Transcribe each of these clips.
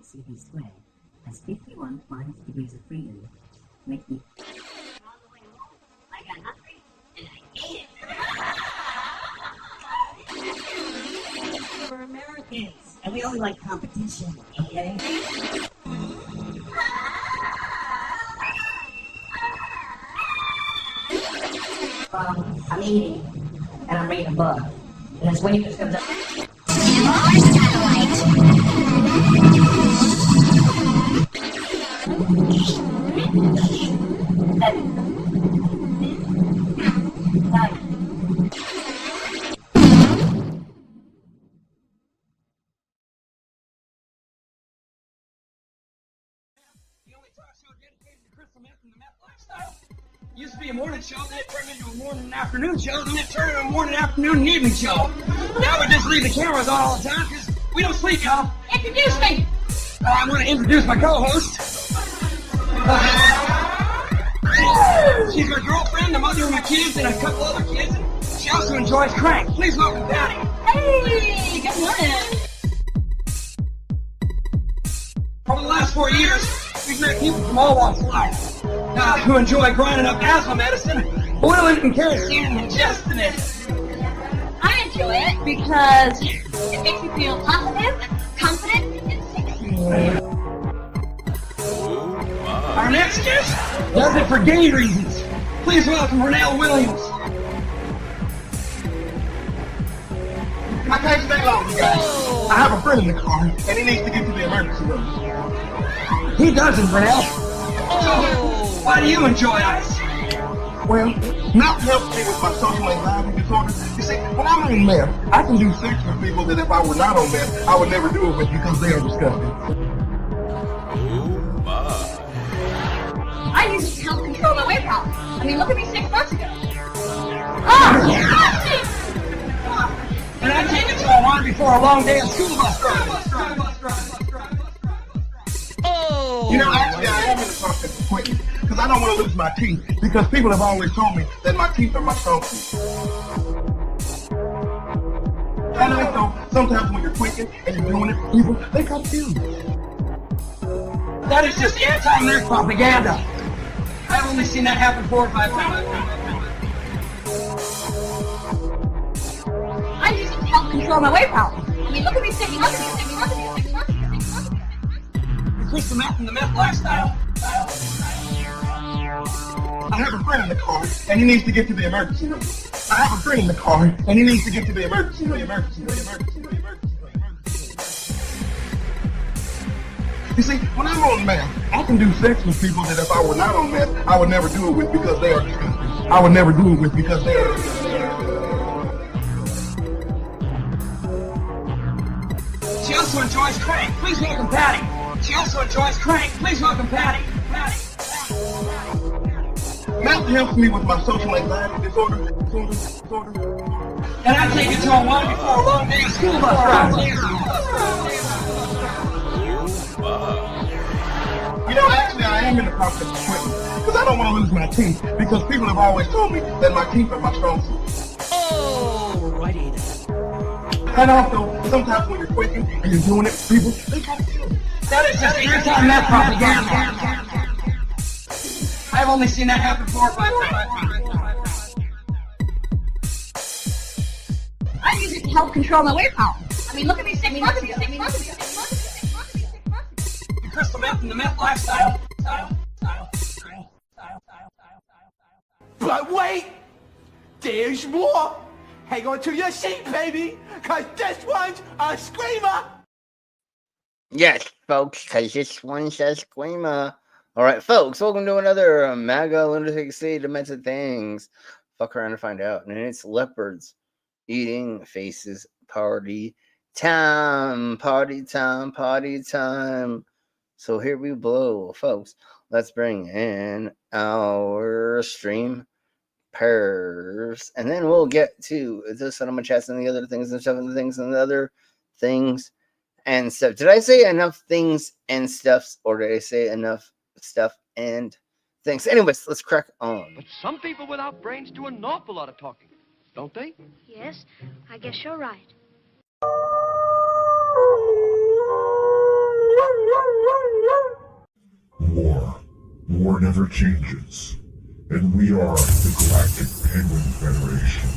CV squared has 51 minus degrees of freedom, making I got hungry and I ate it. We're Americans and we only like competition, okay? I'm eating and I'm reading a book and this waitress comes up. Used to be a morning show, then it turned into a morning and afternoon show, then it turned into a morning, afternoon, and evening show. Now we just leave the cameras on all the time because we don't sleep, y'all. Introduce me! I'm going to introduce my co-host. She's my girlfriend, the mother of my kids, and a couple other kids. She also enjoys crank. Please welcome Patty. Hey, good morning. Over the last 4 years, we've met people from all walks of life who enjoy grinding up asthma medicine, boiling and kerosene, and ingesting it. I enjoy it because it makes me feel positive, confident, and sexy. Our next guest does it for gay reasons. Please welcome Renelle Williams. I can't stay long, you guys. I have a friend in the car, and he needs to get to the emergency room. He doesn't, Renelle. Why do you enjoy ice? Well, meth helps me with my social anxiety disorder. You see, when I'm on meth, I can do sex with people that if I were not on meth, I would never do it with because they are disgusting. I use it to help control my weight problem. I mean, look at me 6 months ago. And I take it to a one before a long day of school bus drive. You know, actually, I am in the process of quitting because I don't want to lose my teeth because people have always told me that my teeth are my strong suit. And also, sometimes when you're quitting and you're doing it, people, they confuse you. That is just anti-nerd propaganda. I've only seen that happen 4 or 5 times. I use it to help control my weight problem. I mean, look at me 6 months ago. Crystal meth and the meth lifestyle. I have a friend in the car, and he needs to get to the emergency room. I have a friend in the car, and he needs to get to the emergency room. You see, when I'm on meth, I can do sex with people that if I were not on meth, I would never do it with because they are disgusting. I would never do it with because they are disgusting. She also enjoys crank. Please welcome Patty. She also enjoys crank. Please welcome Patty. Meth helps me with my social anxiety disorder. And I take it to a one before a long day of school bus drive. You know, actually, I am in the process of quitting because I don't want to lose my teeth because people have always told me that my teeth are my strong suit. Alrighty then. And also, sometimes when you're quitting and you're doing it, people, they confuse you. That is just anti-meth propaganda. I've only seen that happen 4 or 5 times. I use it to help control my weight problem. I mean, look at me 6 months ago. The crystal meth and the meth lifestyle. But wait! There's more! Hang on to your seat, baby! Cause this one's a screamer! Yes, folks, because this one's a screamer. Alright, folks, welcome to another MAGA Lunatics say Demented things. Fuck around and find out. And it's Leopards eating faces party time. So here we blow, folks. Let's bring in our stream Pervs. And then we'll get to the cinema chats and the other things and stuff and the things and the other things and stuff. Did I say enough things and stuffs, or did I say enough stuff and things? Anyways, let's crack on. But some people without brains do an awful lot of talking, don't they? Yes, I guess you're right. War never changes. And we are the Galactic Penguin Federation,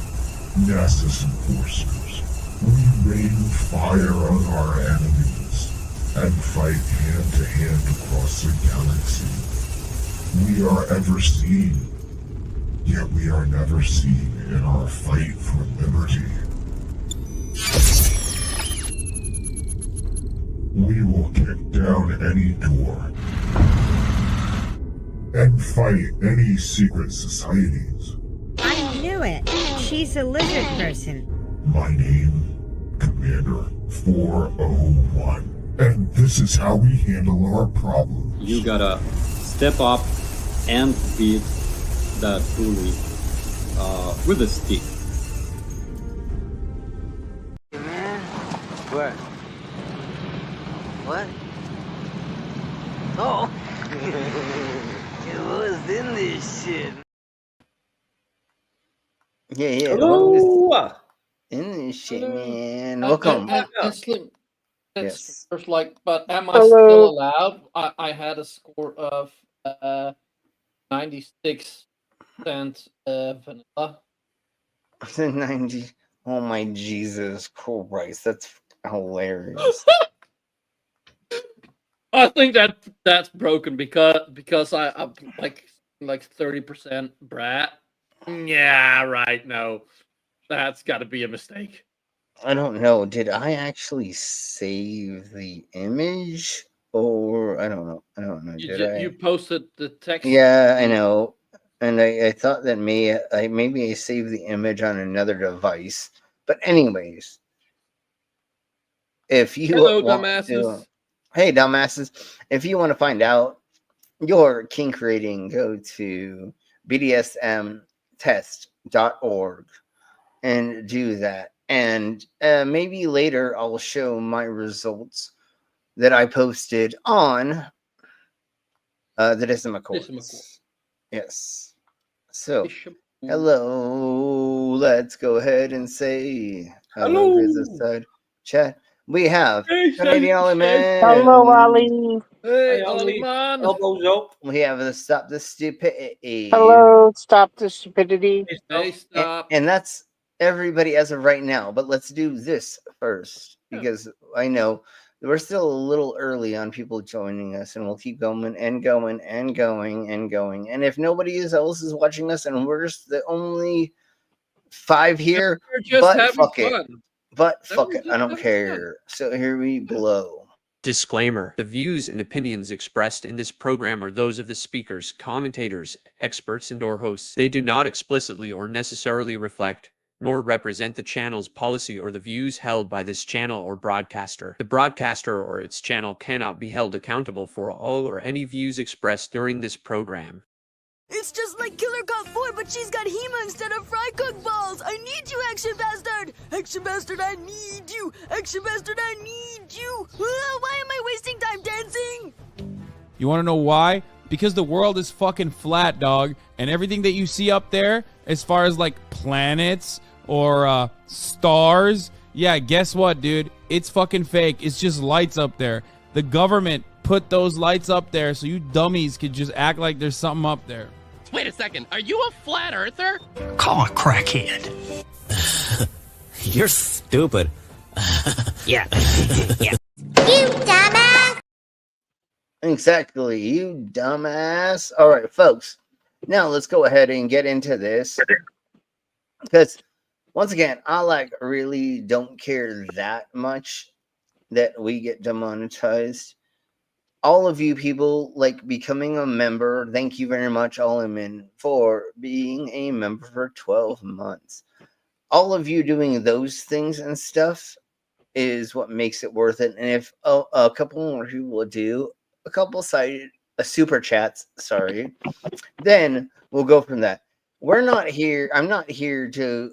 NASA's enforcers. We rain fire on our enemies and fight hand to hand across the galaxy. We are ever seen, yet we are never seen in our fight for liberty. We will kick down any door and fight any secret societies. I knew it. She's a lizard person. My name, Commander 401. And this is how we handle our problems. You gotta step up and beat that bully with a stick. Man, what? What? Oh! What's in this shit? Yeah. Hello. In this shit, man. Welcome. Slim, Yes. first, like, but am I Hello. still allowed? I had a score of 96% vanilla. 90. Oh my Jesus Christ, that's hilarious. I think that's broken because I'm like 30% brat. Yeah, right. No, that's got to be a mistake. I don't know. Did I actually save the image? Or I don't know. You posted the text. Yeah, I know. And I thought that maybe I saved the image on another device. But anyways, if you Hello, want dumbasses. hey dumbasses, if you want to find out your kink rating, go to bdsmtest.org and do that. And maybe later I'll show my results that I posted on the Decimal Chords. Yes. So, hello. Let's go ahead and say hello to the side chat. We have Canadian Ollie Man. Hello, Ollie. Hey, Ollie man. Elbows up. We have the Stop the Stupidity. Hello, stop the stupidity. Hey, stop. And that's everybody as of right now. But let's do this first because I know we're still a little early on people joining us, and we'll keep going and going and going and going. And if nobody else is watching us, and we're just the only 5 here, but fuck it. But fuck it, I don't care. So here we blow. Disclaimer: the views and opinions expressed in this program are those of the speakers, commentators, experts, and/or hosts. They do not explicitly or necessarily reflect nor represent the channel's policy or the views held by this channel or broadcaster. The broadcaster or its channel cannot be held accountable for all or any views expressed during this program. It's just like Killer Cop 4, but she's got Hema instead of fry cook balls. I need you, Action Bastard. Action Bastard, I need you. Action Bastard, I need you. Why am I wasting time dancing? You want to know why? Because the world is fucking flat, dog. And everything that you see up there, as far as like planets or stars, yeah, guess what, dude? It's fucking fake. It's just lights up there. The government put those lights up there so you dummies could just act like there's something up there. Wait a second, are you a flat earther? Call a crackhead. You're stupid. Yeah. You dumbass! Exactly, you dumbass. All right, folks. Now let's go ahead and get into this. Because, once again, I really don't care that much that we get demonetized. All of you people becoming a member, thank you very much, Alleman, for being a member for 12 months. All of you doing those things and stuff is what makes it worth it. And if a couple more people will do a couple super chats, then we'll go from that. We're not here. I'm not here to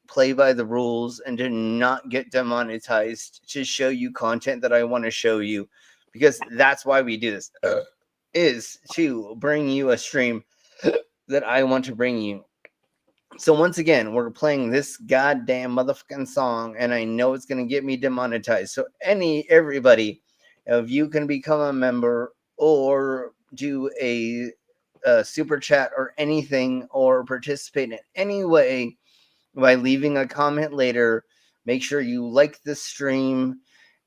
play by the rules and to not get demonetized to show you content that I want to show you. Because that's why we do this, is to bring you a stream that I want to bring you. So once again, we're playing this goddamn motherfucking song, and I know it's going to get me demonetized. So everybody, if you can become a member or do a super chat or anything, or participate in any way by leaving a comment later, make sure you like the stream.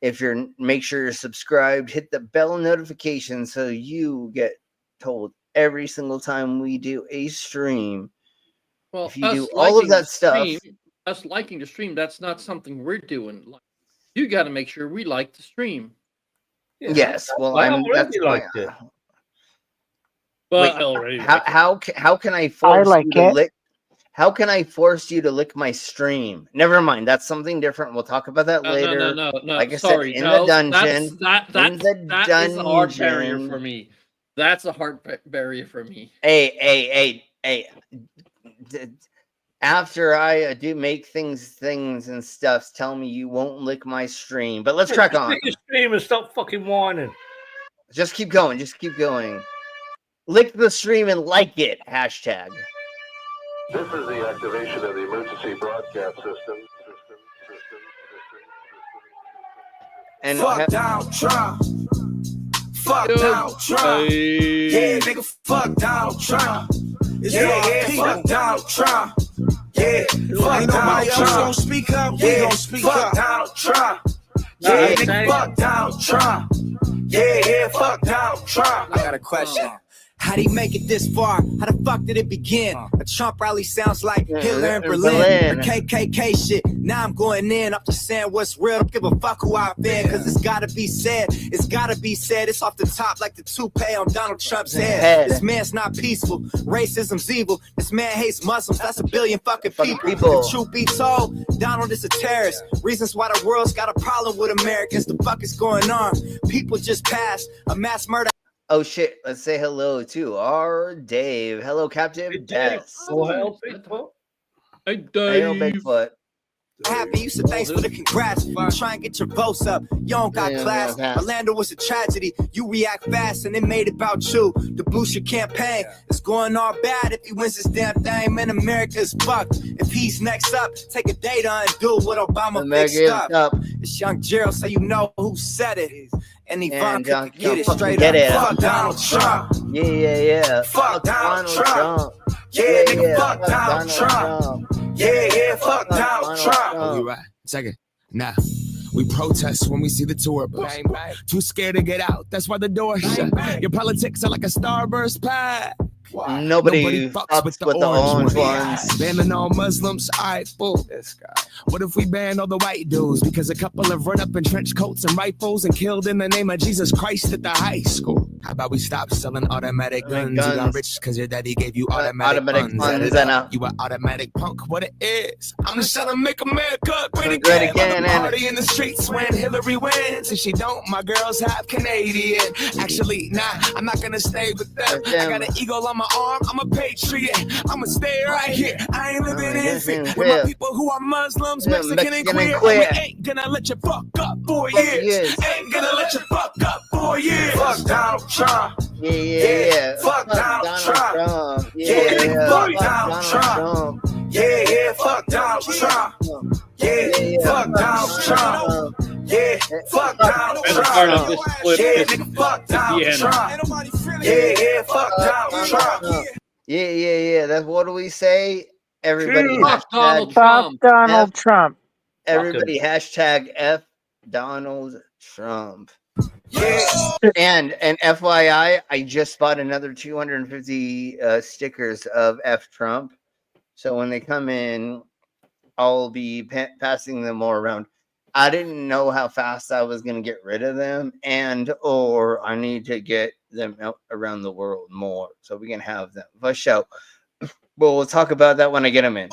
Make sure you're subscribed, hit the bell notification so you get told every single time we do a stream. Well, if you do all of that stuff, us liking the stream, that's not something we're doing. You got to make sure we like the stream. yes. Well, that's like it. Well, wait, how can I force you to lick? How can I force you to lick my stream? Never mind. That's something different. We'll talk about that later. No. Like I said, in the dungeon. That is a hard barrier for me. That's a hard barrier for me. Hey. After I do make things and stuff, tell me you won't lick my stream. But let's crack on. Lick your stream and stop fucking whining. Just keep going. Lick the stream and like it. Hashtag. This is the activation of the emergency broadcast system. And fuck Donald Trump. Fuck Donald Trump. Yeah, nigga, fuck Donald Trump. Yeah, fuck Donald Trump. Yeah, fuck Donald Trump. Gonna speak up. We gonna speak up. Donald Trump. Yeah, nigga, fuck Donald Trump. Yeah, fuck Donald Trump. I got a question. How'd he make it this far? How the fuck did it begin? A Trump rally sounds like Hitler in Berlin. Or KKK shit. Now I'm going in. I'm just saying what's real. Don't give a fuck who I've been. Cause it's gotta be said. It's off the top like the toupee on Donald Trump's head. This man's not peaceful. Racism's evil. This man hates Muslims. That's a billion fucking people. The truth be told, Donald is a terrorist. Reasons why the world's got a problem with Americans. The fuck is going on? People just passed a mass murder. Oh shit, let's say hello to our Dave. Hello, Captain Des. Hello, Bigfoot. Hey, Dave. Hello, Bigfoot. Happy, you said thanks for the congrats. Try and get your votes up. You don't got class. Orlando was a tragedy. You react fast and it made it about you. The boost your campaign. It's going all bad if he wins this damn thing. Man, America is fucked. If he's next up, take a date on and do what Obama fixed up. It's young Gerald, so you know who said it. And Ivanka get it straight up. Fuck Donald Trump. Yeah. Fuck Donald Trump. Yeah, nigga, fuck Donald Trump. Yeah, fuck Donald Trump. Oh, we right. Check it. Now, we protest when we see the tour bus. Too scared to get out. That's why the door's shut. Your politics are like a starburst pack. Nobody fucks with the orange ones. Banning all Muslims, alright, fool. This guy. What if we ban all the white dudes because a couple have run up in trench coats and rifles and killed in the name of Jesus Christ at the high school? How about we stop selling automatic guns? You got rich because your daddy gave you automatic guns. You an automatic punk, what it is. I'm just trying to make America great again. Party in the streets when Hillary wins. If she don't, my girl's half Canadian. Actually, nah, I'm not gonna stay with them. I got an eagle on my arm, I'm a patriot. I'ma stay right here. I ain't living in fear with my people who are Muslims, Mexican and queer. We ain't gonna let you fuck up 4 years. Ain't gonna let you fuck up 4 years. Fuck Donald Trump. Yeah. Fuck Donald Trump. Yeah, fuck Donald Trump. Yeah, fuck Donald Trump. Yeah, fuck Donald Trump. Yeah, fuck Donald Trump. Yeah, nigga, fuck Donald Trump. Yeah, fuck Donald Trump. Yeah. That's what do we say? Everybody Fuck Donald Trump. Everybody hashtag F Donald Trump. Yeah. And FYI, I just bought another 250 stickers of F Trump. So when they come in, I'll be passing them more around. I didn't know how fast I was going to get rid of them, or I need to get them out around the world more so we can have them for show. But we'll talk about that when I get them in.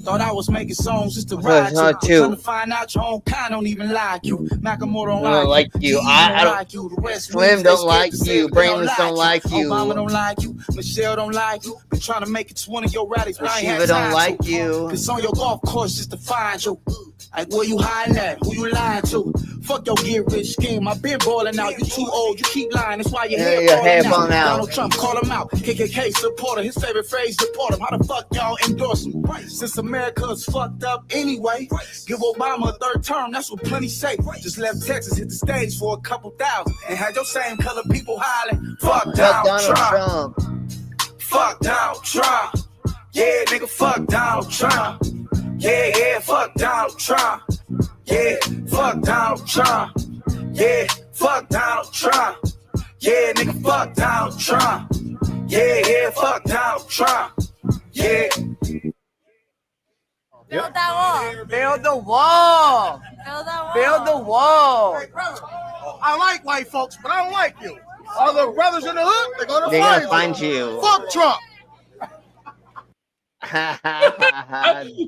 Thought I was making songs just to ride you. Trying to find out your own kind don't even like you. Macklemore don't like you. I don't like you. Slim don't like you. Brainless don't like you. Obama don't like you. Michelle don't like you. Been trying to make it to one of your rallies, but I ain't had Shiva time don't like you. Cause on your golf course just to find you. Like, where you hiding at? Who you lying to? Fuck your get rich scheme. I been balling out. You too old. You keep lying. That's why your head falling out. Donald Trump, call him out. KKK supporter. His favorite phrase, deport him. How the fuck y'all endorse him? Since America's fucked up anyway. Give Obama a third term. That's what plenty say. Just left Texas, hit the stage for a couple thousand. And had your same color people hollering. Fuck Donald Trump. Fuck Donald Trump. Yeah, nigga, fuck Donald Trump. Yeah, fuck Donald Trump. Yeah, fuck Donald Trump. Yeah, fuck Donald Trump. Yeah, nigga, fuck Donald Trump. Yeah, fuck Donald Trump. Yeah. Build that wall. Build the wall. Build that wall. Build the wall. Hey, brother, I like white folks, but I don't like you. All the brothers in the hood, they're gonna find you. Fuck Trump.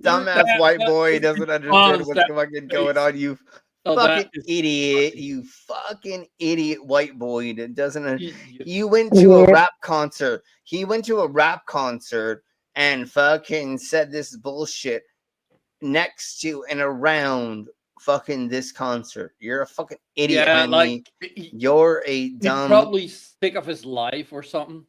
Dumbass white boy doesn't understand what's fucking going on. You fucking idiot. You fucking idiot white boy that doesn't. You went to a rap concert. He went to a rap concert and fucking said this bullshit next to and around fucking this concert. You're a fucking idiot. Yeah, Henry. You're a dumb. He'd probably sick of his life or something.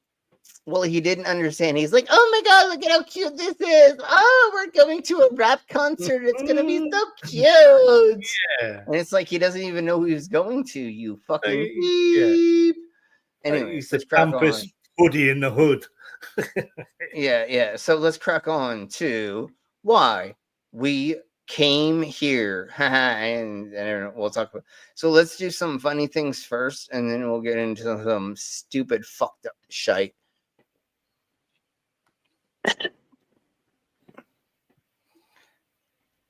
Well, he didn't understand. He's like, oh my God, look at how cute this is. Oh, we're going to a rap concert. It's going to be so cute. Yeah. And it's like he doesn't even know who he's going to, you fucking beep. Anyway, he's the campus hoodie in the hood. Yeah. So let's crack on to why we came here. and we'll talk about. So let's do some funny things first, and then we'll get into some stupid, fucked up shite.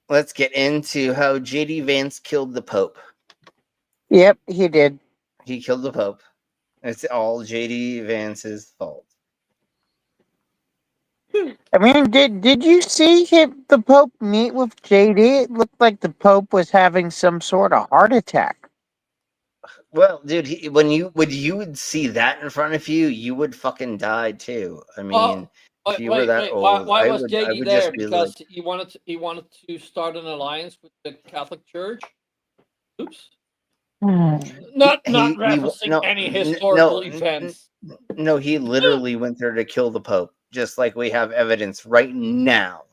Let's get into how JD Vance killed the Pope. Yep, he did. He killed the Pope. It's all JD Vance's fault. I mean, did you see the Pope meet with JD? It looked like the Pope was having some sort of heart attack. Well, dude, when you would see that in front of you, you would fucking die too. I mean, if you were that old, why was I JD would there? just be Because like, he wanted to start an alliance with the Catholic Church. Oops. Not referencing any historical events. No, he literally went there to kill the Pope, just like we have evidence right now.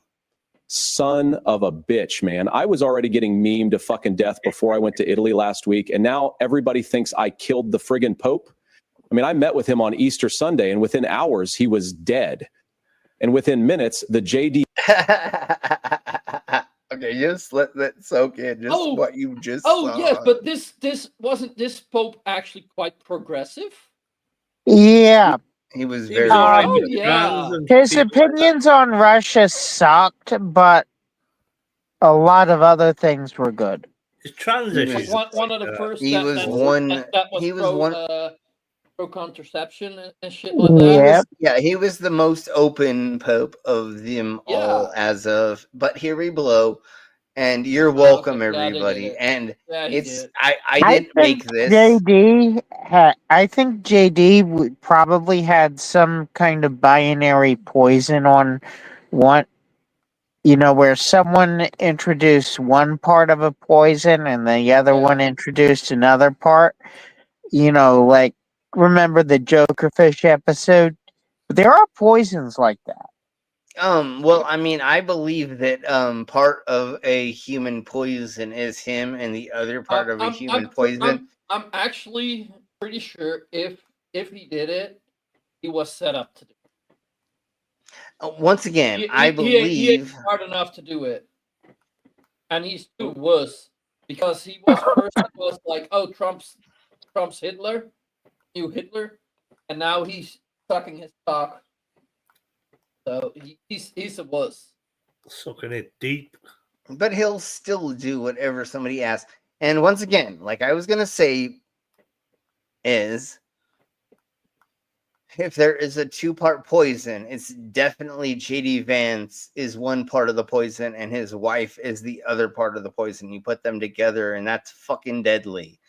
Son of a bitch, man. I was already getting memed to fucking death before I went to Italy last week, and now everybody thinks I killed the friggin' Pope. I mean, I met with him on Easter Sunday, and within hours, he was dead. And within minutes, the JD... Okay, just let that soak in. Just what you just saw. Yes, but this wasn't this Pope actually quite progressive? Yeah. He was very His opinions on Russia sucked, but a lot of other things were good. His transition. One of the first he was pro contraception and shit like that. Yeah, he was the most open Pope of them all as of. But here we blow, and you're welcome, everybody. And it's I didn't make this. I think JD probably had some kind of binary poison on one. You know, where someone introduced one part of a poison and the other one introduced another part. You know, like, remember the Jokerfish episode? There are poisons like that. Well, I mean, I believe that part of a human poison is him, and the other part of a human poison. I'm actually pretty sure if he did it, he was set up to do it. Once again, I believe he ain't smart enough to do it, and he's too wuss because he was first was like, oh, Trump's Hitler, new Hitler, and now he's sucking his cock. So he's a wuss. Sucking it deep. But he'll still do whatever somebody asks. And once again, like I was gonna say, is if there is a two-part poison, it's definitely JD Vance is one part of the poison and his wife is the other part of the poison. You put them together and that's fucking deadly.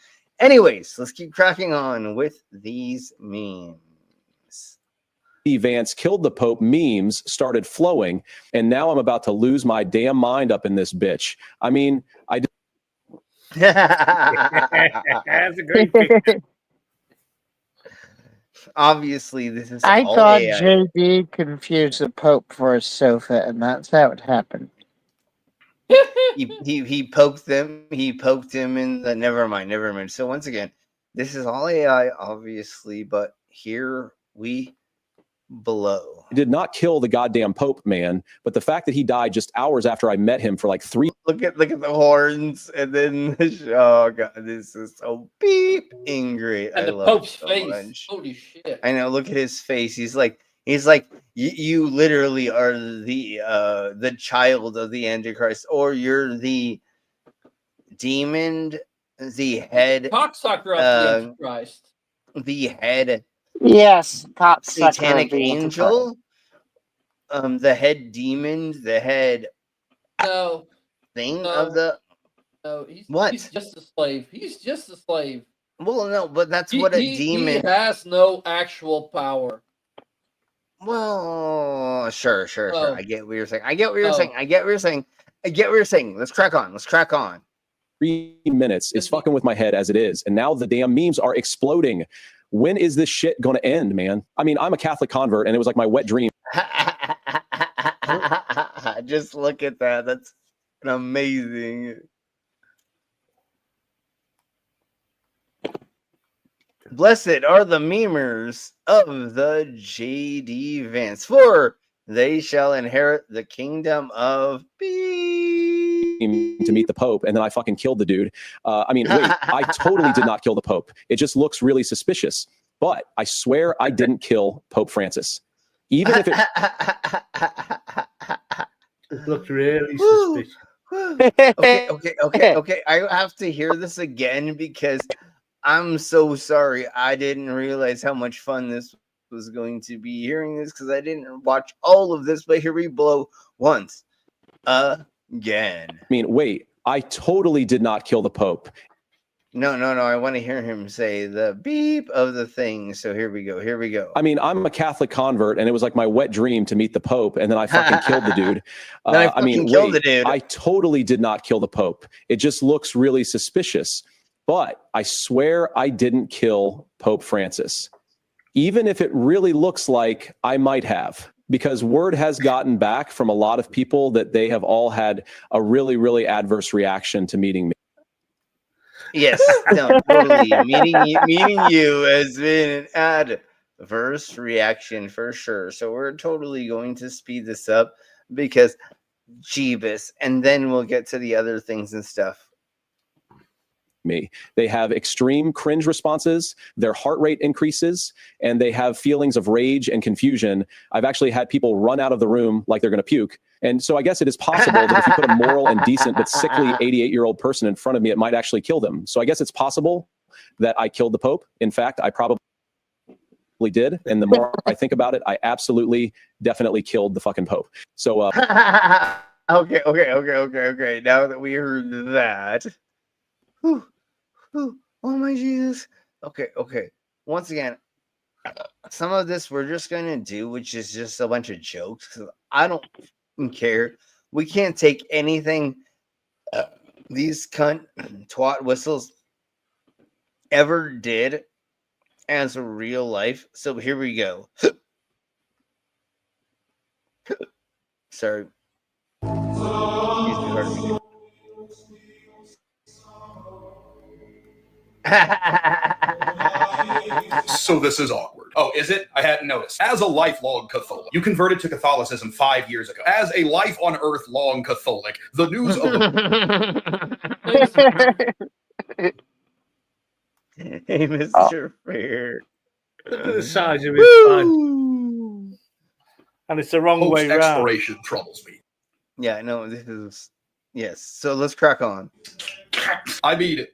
Anyways, let's keep cracking on with these memes. Vance killed the Pope memes started flowing, and now I'm about to lose my damn mind up in this bitch. I mean, That's a great picture. Obviously, this is I all thought AI. JD confused the Pope for a sofa, and that's how it happened. He poked them. He poked him in the. Never mind. So once again, this is all AI, obviously, but here we blow. did not kill the goddamn Pope, man. But the fact that he died just hours after I met him for like 3. Look at the horns, and then oh god, this is so beeping great. And I the love Pope's it so face. much. Holy shit. I know. Look at his face. He's like you literally are the child of the Antichrist, or you're the demon, the head cocksucker of the Antichrist, the head Yes, cocksucker satanic of the angel, the head demon, the head no thing no, of the. No, he's just a slave. He's just a slave. Well, no, but that's what a demon. He has no actual power. Well, sure. Oh. I get what you're saying. I get what you're saying. Let's crack on. 3 minutes is fucking with my head as it is, and now the damn memes are exploding. When is this shit going to end, man? I mean, I'm a Catholic convert, and it was like my wet dream. Just look at that. That's amazing. Blessed are the memers of the JD Vance, for they shall inherit the kingdom of to meet the Pope, and then I fucking killed the dude. I mean, wait, I totally did not kill the Pope. It just looks really suspicious. But I swear I didn't kill Pope Francis. Even if it looked really suspicious. Okay. I have to hear this again because I'm so sorry. I didn't realize how much fun this was going to be hearing this because I didn't watch all of this, but here we blow once again. I mean, wait, I totally did not kill the Pope. No. I want to hear him say the beep of the thing. So here we go. I mean, I'm a Catholic convert, and it was like my wet dream to meet the Pope, and then I fucking killed the dude. I totally did not kill the Pope. It just looks really suspicious. But I swear I didn't kill Pope Francis, even if it really looks like I might have, because word has gotten back from a lot of people that they have all had a really, really adverse reaction to meeting me. Yes, no, totally. meeting you has been an adverse reaction for sure. So we're totally going to speed this up because Jeebus, and then we'll get to the other things and stuff. Me. They have extreme cringe responses, their heart rate increases, and they have feelings of rage and confusion. I've actually had people run out of the room like they're going to puke. And so I guess it is possible that if you put a moral and decent but sickly 88-year-old person in front of me, it might actually kill them. So I guess it's possible that I killed the Pope. In fact, I probably did. And the more I think about it, I absolutely, definitely killed the fucking Pope. So Okay. Now that we heard that. Whew. Oh my Jesus. Okay. Once again, some of this we're just gonna do, which is just a bunch of jokes. Because I don't care. We can't take anything these cunt twat whistles ever did as a real life. So here we go. Sorry. Excuse me, pardon me. So this is awkward. Oh, is it? I hadn't noticed. As a lifelong Catholic, you converted to Catholicism 5 years ago. As a life on earth long Catholic, the news of Hey, Mr. Fair. Look at the size of his hand. And it's the wrong way round. Exploration troubles me. Yeah, no, this is... Yes, so let's crack on. I mean,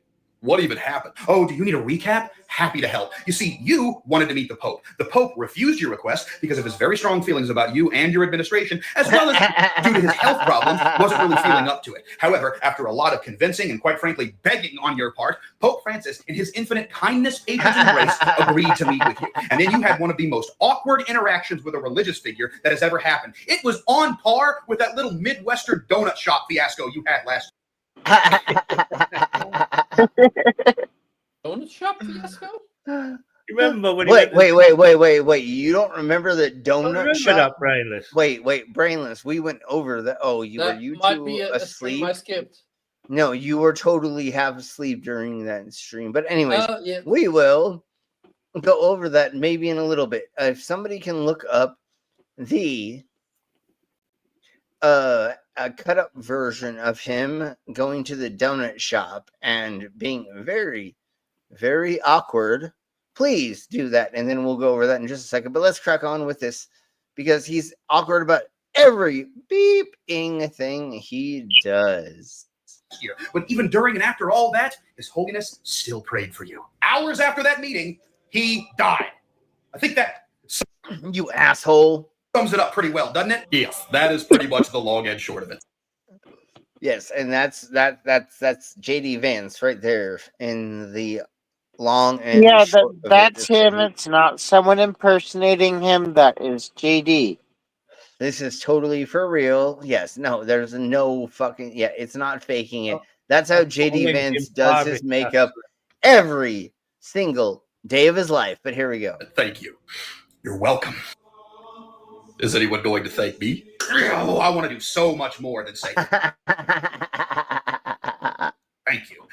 What even happened? Oh, do you need a recap? Happy to help. You see, you wanted to meet the Pope. The Pope refused your request because of his very strong feelings about you and your administration, as well as due to his health problems, wasn't really feeling up to it. However, after a lot of convincing and quite frankly begging on your part, Pope Francis, in his infinite kindness, patience, and grace, agreed to meet with you. And then you had one of the most awkward interactions with a religious figure that has ever happened. It was on par with that little Midwestern donut shop fiasco you had last Donut shop fiasco? Remember when? Wait! You don't remember the donut shop? That, Brainless. Wait, Brainless. We went over that. Oh, were you might two be a asleep? stream I skipped. No, you were totally half asleep during that stream. But anyways, yeah. we will go over that maybe in a little bit. If somebody can look up the a cut up version of him going to the donut shop and being very, very awkward, please do that. And then we'll go over that in just a second. But let's crack on with this because he's awkward about every beeping thing he does. Year. But even during and after all that, His Holiness still prayed for you. Hours after that meeting, he died. I think that... You asshole. Sums it up pretty well, doesn't it? Yes, that is pretty much the long and short of it. Yes, and that's JD Vance right there in the long and short of that's it. him. It's not someone impersonating him. That is JD. This is totally for real. Yes, no, there's no fucking it's not faking it. That's how JD Vance does his makeup every single day of his life. But here we go. Thank you. You're welcome. Is anyone going to thank me? Oh, I want to do so much more than say thank you.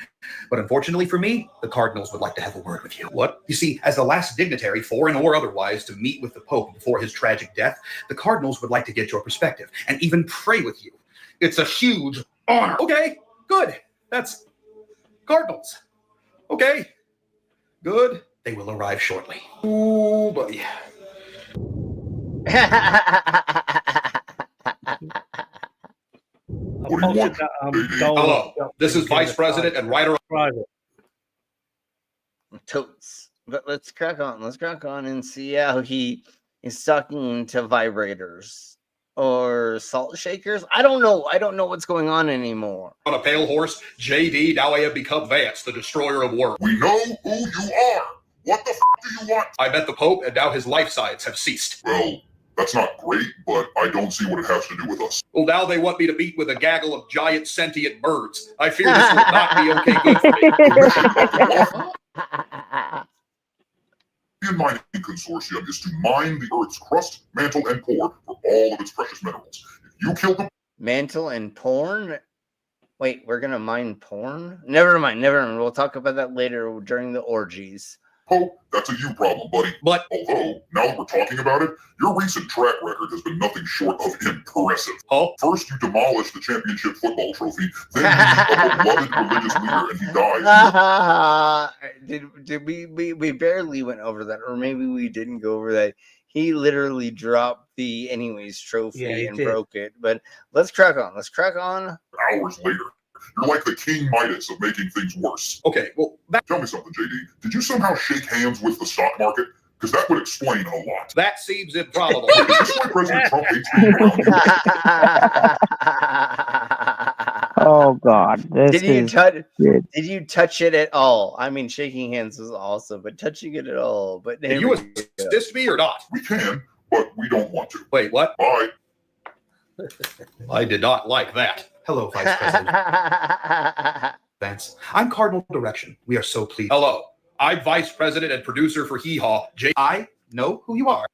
But unfortunately for me, the Cardinals would like to have a word with you. What? You see, as the last dignitary, foreign or otherwise, to meet with the Pope before his tragic death, the Cardinals would like to get your perspective and even pray with you. It's a huge honor. Okay, good. That's Cardinals. Okay, good. They will arrive shortly. Ooh, buddy. Hello, this is Vice President and Writer. Totes. But let's crack on and see how he is talking to vibrators or salt shakers. I don't know what's going on anymore. On a pale horse, JD, now I have become Vance, the destroyer of worlds. We know who you are. What the f*** do you want? I met the Pope, and now his life signs have ceased. Well, that's not great, but I don't see what it has to do with us. Well, now they want me to meet with a gaggle of giant sentient birds. I fear this will not be okay good for me. The mining consortium is to mine the Earth's crust, mantle, and core for all of its precious minerals. If you kill them... Mantle and porn? Wait, we're gonna mine porn? Never mind. We'll talk about that later during the orgies. Pope, that's a you problem, buddy. But although, now that we're talking about it, your recent track record has been nothing short of impressive. Oh. First, you demolished the championship football trophy, then you beat a beloved religious leader and he died. Did we barely went over that, or maybe we didn't go over that. He literally dropped the anyways trophy and broke it. But let's crack on. Hours later. You're like the King Midas of making things worse. Okay, well... Tell me something, JD. Did you somehow shake hands with the stock market? Because that would explain a lot. That seems improbable. Is this why President Trump hates being around you? Oh, God. Did you touch it at all? I mean, shaking hands was awesome, but touching it at all. But can you assist me or not? We can, but we don't want to. Wait, what? Bye. I did not like that. Hello, Vice President. Vance. I'm Cardinal Direction. We are so pleased. Hello. I'm Vice President and producer for Hee Haw. I know who you are.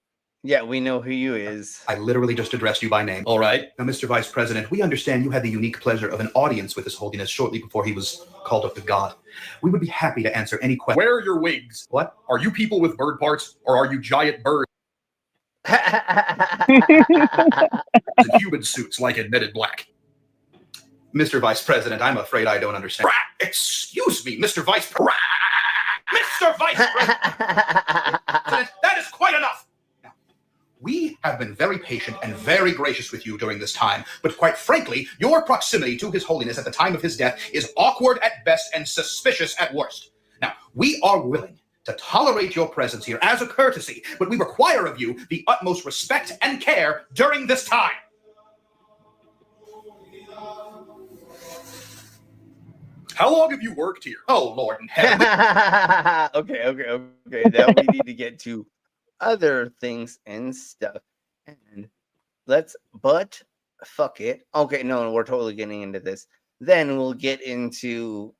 Yeah, we know who you is. I literally just addressed you by name. All right. Now, Mr. Vice President, we understand you had the unique pleasure of an audience with His Holiness shortly before he was called up to God. We would be happy to answer any question. Where are your wigs? What? Are you people with bird parts, or are you giant birds? In human suits like in Men in Black. Mr. Vice President, I'm afraid I don't understand. Excuse me, Mr. Vice President. Mr. Vice President, that is quite enough. Now, We have been very patient and very gracious with you during this time, but quite frankly, your proximity to His Holiness at the time of his death is awkward at best and suspicious at worst. Now, we are willing to tolerate your presence here as a courtesy, but we require of you the utmost respect and care during this time. How long have you worked here? Oh, Lord in heaven. Okay. Now we need to get to other things and stuff. And but fuck it. Okay, no, we're totally getting into this. Then we'll get into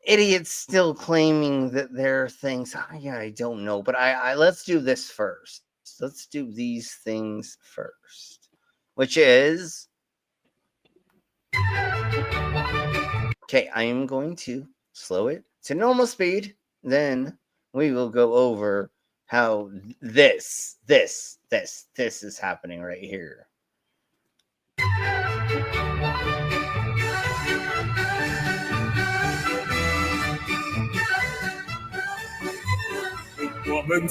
idiots still claiming that there are things. I don't know, but I let's do this first. Let's do these things first, which is okay. I am going to slow it to normal speed. Then we will go over how this is happening right here. And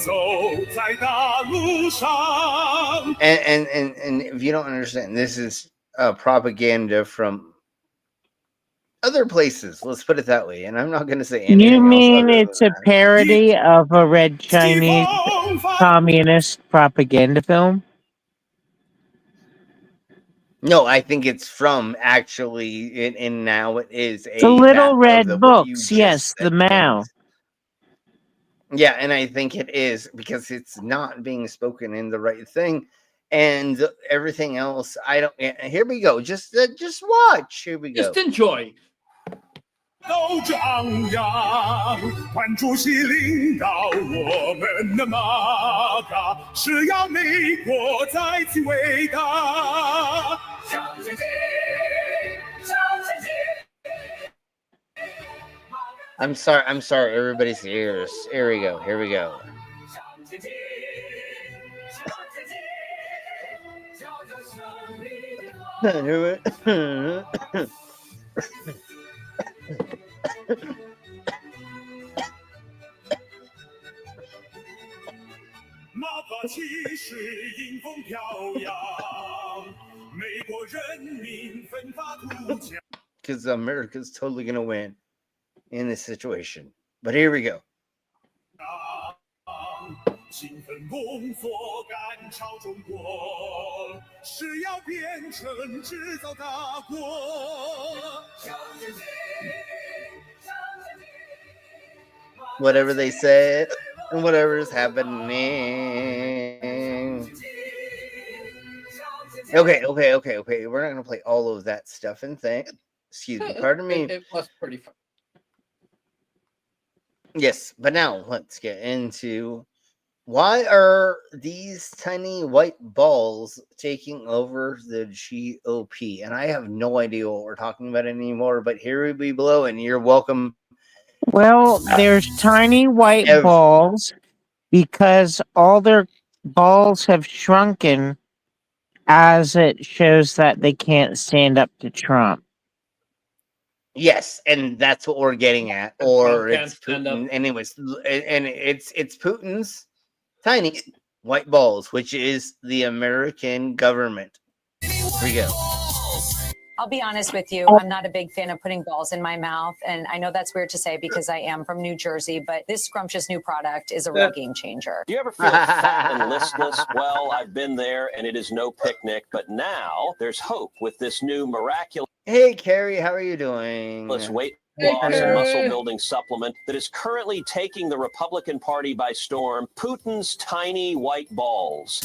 if you don't understand, this is propaganda from other places. Let's put it that way. And I'm not going to say anything You else mean other it's than a parody of a red Chinese communist propaganda film? No, I think it's from actually, and now it is The little that red of what you books, just yes, the said. Mao. Yeah, and I think it is because it's not being spoken in the right thing, and everything else. I don't. Here we go. Just watch. Here we go. Just enjoy. 都张扬，换主席领导我们的 MAGA， 是要美国再次伟大。向前进，向前进。 I'm sorry, everybody's ears. Here we go. MAGA 气势迎风飘扬，美国人民奋发图强。 Because America's totally gonna win in this situation. But here we go. 勤奋工作赶超中国，是要变成制造大国。向前进，向前进。 Whatever they said and whatever is happening. Okay. We're not gonna play all of that stuff and thing. Excuse me, pardon me. It was pretty fun. Yes, but now let's get into why are these tiny white balls taking over the GOP? And I have no idea what we're talking about anymore, but here we be below, and you're welcome. Well, there's tiny white balls because all their balls have shrunken as it shows that they can't stand up to Trump. Yes, and that's what we're getting at. Or it's Putin. Anyways, and it's Putin's tiny white balls, which is the American government. Here we go. I'll be honest with you. I'm not a big fan of putting balls in my mouth. And I know that's weird to say because I am from New Jersey, but this scrumptious new product is a real game changer. Do you ever feel fat and listless? Well, I've been there and it is no picnic, but now there's hope with this new miraculous. Hey, Carrie, how are you doing? Weight loss and muscle building supplement that is currently taking the Republican Party by storm. Putin's tiny white balls.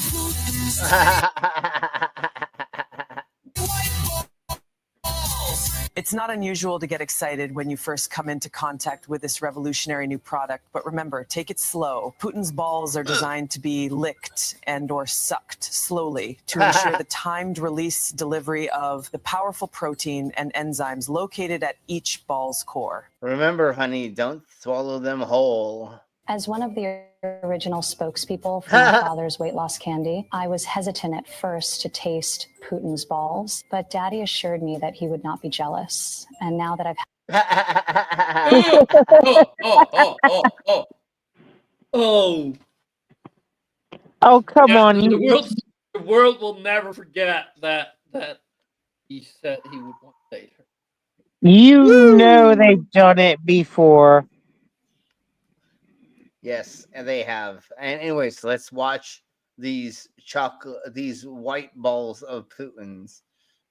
It's not unusual to get excited when you first come into contact with this revolutionary new product, but remember, take it slow. Putin's balls are designed to be licked and or sucked slowly to ensure the timed release delivery of the powerful protein and enzymes located at each ball's core. Remember, honey, don't swallow them whole. As one of the original spokespeople for my father's weight loss candy, I was hesitant at first to taste Putin's balls, but Daddy assured me that he would not be jealous. And now that I've Oh, come Yeah, on. the world will never forget that he said he would want to date her. You know they've done it before. Yes, and they have. And anyways, let's watch these white balls of Putin's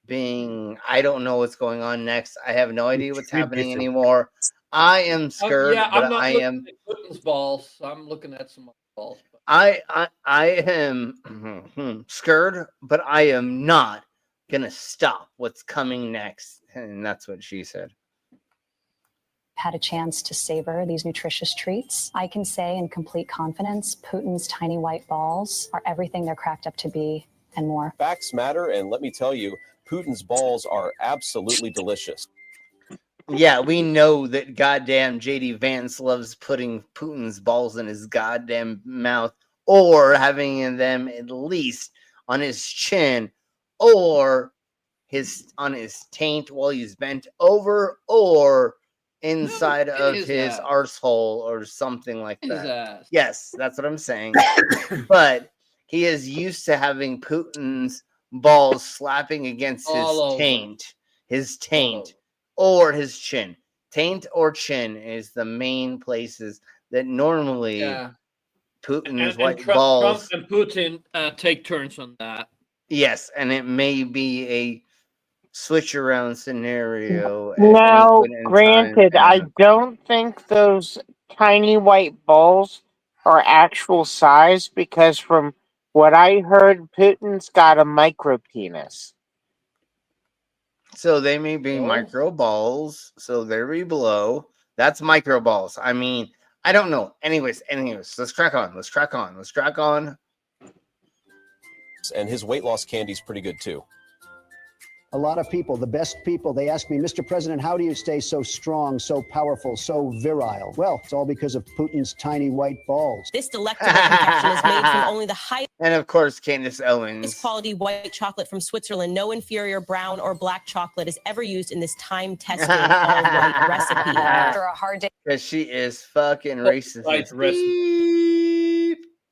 being. I don't know what's going on next. I have no idea what's happening anymore. I am scared, Yeah, but I'm not I looking am. at Putin's balls. I'm looking at some other balls. But... I am scared, but I am not gonna stop what's coming next. And that's what she said. Had a chance to savor these nutritious treats, I can say in complete confidence, Putin's tiny white balls are everything they're cracked up to be and more. Facts matter, and let me tell you, Putin's balls are absolutely delicious. Yeah, we know that goddamn JD Vance loves putting Putin's balls in his goddamn mouth or having them at least on his chin or on his taint while he's bent over or inside of his arsehole or something like that. Yes, that's what I'm saying. But he is used to having Putin's balls slapping against his taint or his chin. Taint or chin is the main places that normally Putin's white balls. Trump and Putin take turns on that. Yes, and it may be a switch around scenario. Now, granted, I don't think those tiny white balls are actual size because from what I heard, Putin's got a micro penis. So they may be micro balls. So they're below. That's micro balls. I mean, I don't know. Anyways, let's crack on. And his weight loss candy's pretty good too. A lot of people, the best people, they ask me, Mr. President, how do you stay so strong, so powerful, so virile? Well, it's all because of Putin's tiny white balls. This delectable confection is made from only the highest And of course, Candace Owens. quality white chocolate from Switzerland. No inferior brown or black chocolate is ever used in this time-tested all-white recipe. After a hard day Because she is fucking racist.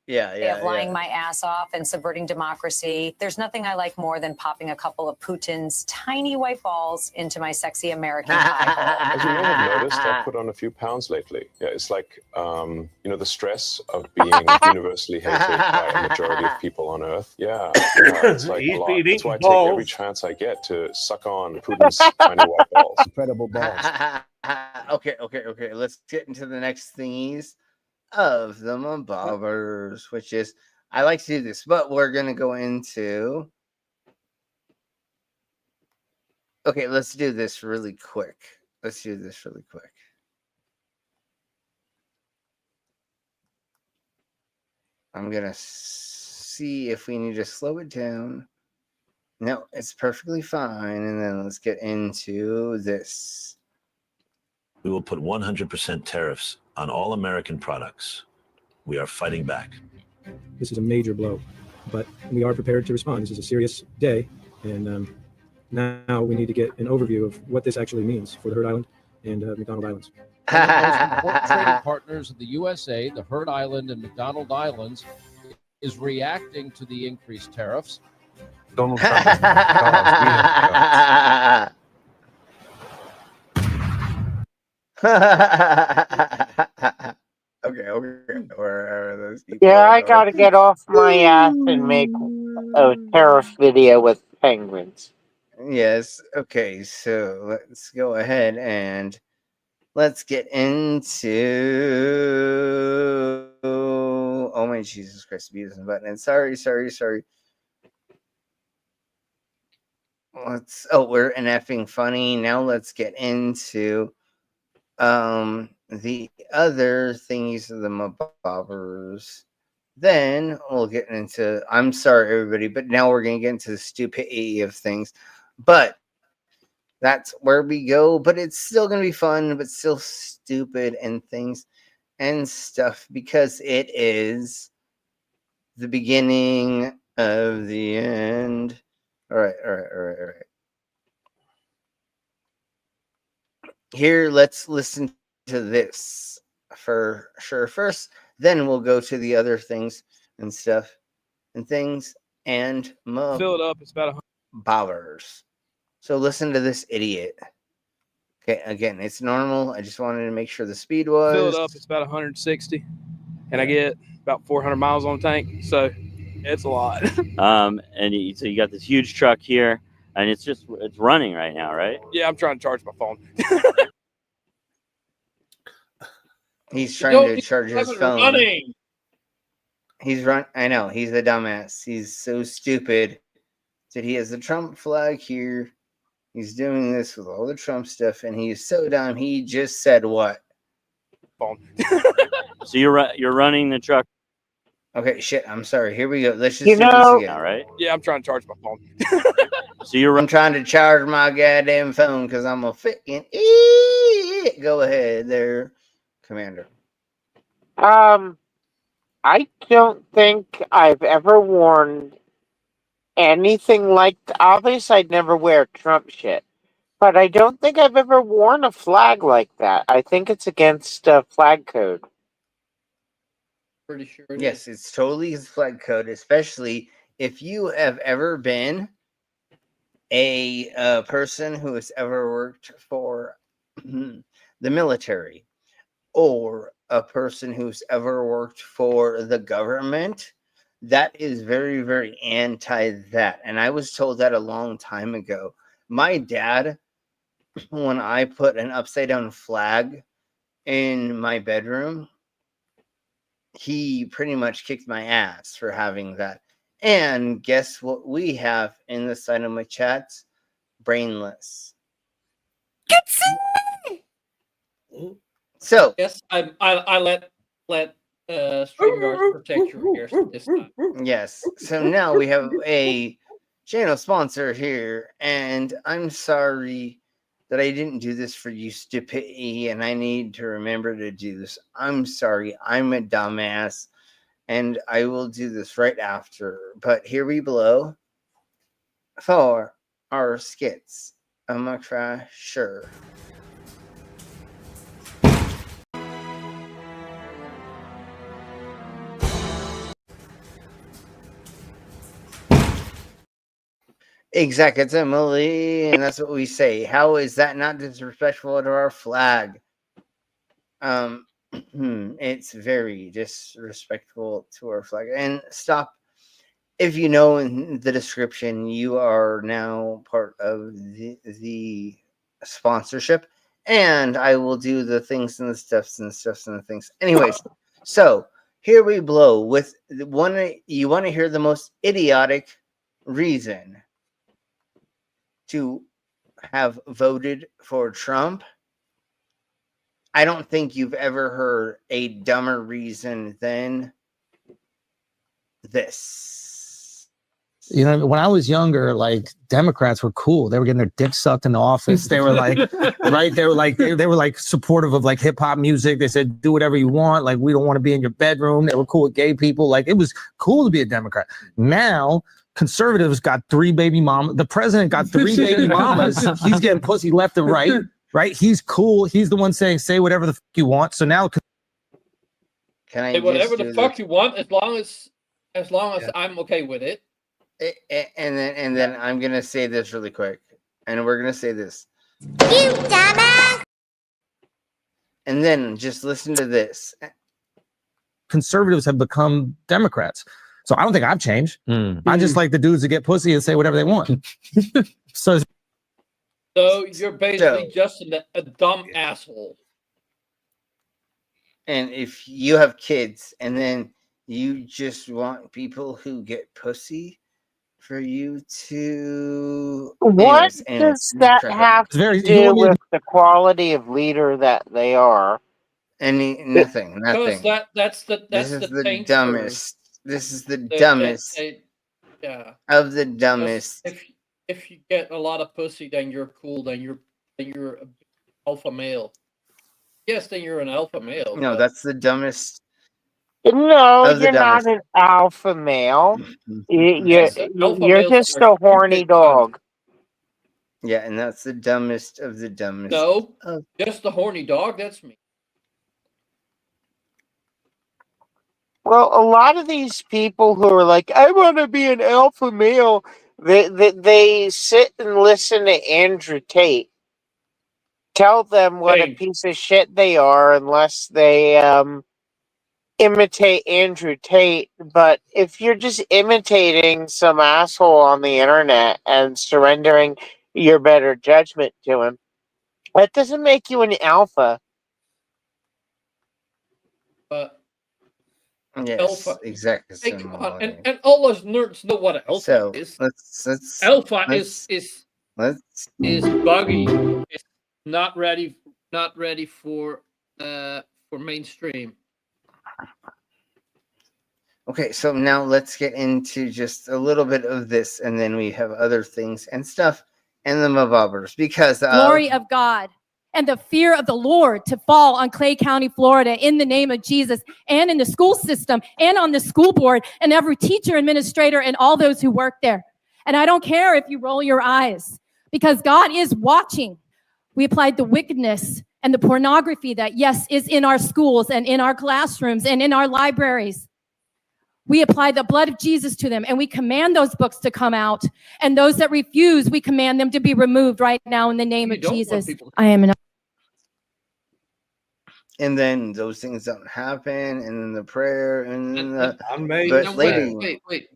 of lying my ass off and subverting democracy, there's nothing I like more than popping a couple of Putin's tiny white balls into my sexy American pie hole. As you may have noticed, I've put on a few pounds lately. Yeah, it's like, the stress of being universally hated by a majority of people on Earth. Yeah, it's like a lot. That's why I take every chance I get to suck on Putin's tiny white balls. Incredible balls. Okay. Let's get into the next thingies of the Mabobbers, which is, I like to do this, but we're going to go into... Okay, let's do this really quick. I'm going to see if we need to slow it down. No, it's perfectly fine. And then let's get into this. We will put 100% tariffs on all American products. We are fighting back. This is a major blow, but we are prepared to respond. This is a serious day, and now we need to get an overview of what this actually means for the Herd Island and McDonald Islands. One of the most important trading partners of the USA, the Herd Island and McDonald Islands, is reacting to the increased tariffs. Donald Trump. Okay. Where are those people? Yeah, I gotta get off my ass and make a tariff video with penguins. Yes. Okay. So let's go ahead and let's get into. Oh my Jesus Christ! Beat this button. And sorry. We're in effing funny. Now let's get into the other thingies of the Mabobbers. Then we'll get into, I'm sorry everybody, but now we're gonna get into the stupidity of things. But that's where we go. But it's still gonna be fun, but still stupid and things and stuff, because it is the beginning of the end. All right. Here, let's listen to this for sure first. Then we'll go to the other things and stuff. and things and Fill it up. It's about $100. So listen to this idiot. Okay, again, it's normal. I just wanted to make sure the speed was. Fill it up. It's about 160, and I get about 400 miles on the tank. So it's a lot. So you got this huge truck here, and it's running right now, right? Yeah, I'm trying to charge my phone. He's trying to charge his phone. Running. I know, he's a dumbass. He's so stupid that he has the Trump flag here. He's doing this with all the Trump stuff, and he's so dumb. He just said what? Phone. So you're running the truck. Okay, shit. I'm sorry. Here we go. Let's just You do this know- again. All right. Yeah, I'm trying to charge my phone. So I'm trying to charge my goddamn phone because I'm a freaking idiot. Go ahead there, Commander. I don't think I've ever worn anything like. Obviously, I'd never wear Trump shit, but I don't think I've ever worn a flag like that. I think it's against flag code. Pretty sure. It Yes, it's totally his flag code, especially if you have ever been a person who has ever worked for the military or a person who's ever worked for the government. That is very, very anti that. And I was told that a long time ago. My dad, when I put an upside down flag in my bedroom, he pretty much kicked my ass for having that. And guess what we have in the side of my chats? Brainless. So yes, I let StreamYard protect your ears this time. yes. So now we have a channel sponsor here, and I'm sorry that I didn't do this for you, stupidity, and I need to remember to do this. I'm sorry. I'm a dumbass, and I will do this right after. But here we blow for our skits. I'm gonna try, sure. Exactly, and that's what we say. How is that not disrespectful to our flag? It's very disrespectful to our flag. And stop. If you know in the description, you are now part of the sponsorship, and I will do the things and the stuffs and the stuffs and the things. Anyways, so here we blow with one. You want to hear the most idiotic reason to have voted for Trump? I don't think you've ever heard a dumber reason than this. You know, when I was younger, like Democrats were cool. They were getting their dick sucked in the office. They were like, right? They were like supportive of like hip hop music. They said, do whatever you want. Like, we don't want to be in your bedroom. They were cool with gay people. Like, it was cool to be a Democrat. Now, conservatives got 3 baby mamas. The president got 3 baby mamas. He's getting pussy left and right. Right? He's cool. He's the one saying, say whatever the fuck you want. So now, can I say whatever just the fuck you want, as long as I'm okay with it. And then I'm gonna say this really quick, and we're gonna say this. You dumbass! And then just listen to this. conservatives have become Democrats. So I don't think I've changed. I just like the dudes that get pussy and say whatever they want. So you're basically just a dumb asshole. And if you have kids and then you just want people who get pussy for you to... What does that have to do with the quality of leader that they are? Nothing. Because that's the dumbest. This is the dumbest of the dumbest. If you get a lot of pussy, then you're cool. Then you're an alpha male. Yes, then you're an alpha male. No, that's the dumbest. No, you're not an alpha male. You're just a horny dog. Yeah, and that's the dumbest of the dumbest. No, just the horny dog. That's me. Well, a lot of these people who are like, I want to be an alpha male, they sit and listen to Andrew Tate tell them what a piece of shit they are unless they imitate Andrew Tate. But if you're just imitating some asshole on the internet and surrendering your better judgment to him, that doesn't make you an alpha. But Yes, alpha, exactly. hey, come on, and all us nerds know what alpha So is. let's Alpha let's is buggy. It's not ready for mainstream. Okay, so now let's get into just a little bit of this, and then we have other things and stuff and the Mabobbers because glory of God and the fear of the Lord to fall on Clay County, Florida, in the name of Jesus, and in the school system, and on the school board, and every teacher, administrator, and all those who work there. And I don't care if you roll your eyes, because God is watching. We applied the wickedness and the pornography that, yes, is in our schools and in our classrooms and in our libraries. We apply the blood of Jesus to them, and we command those books to come out. And those that refuse, we command them to be removed right now in the name of Jesus. I am an. And then those things don't happen, and then the prayer, and then the. Wait.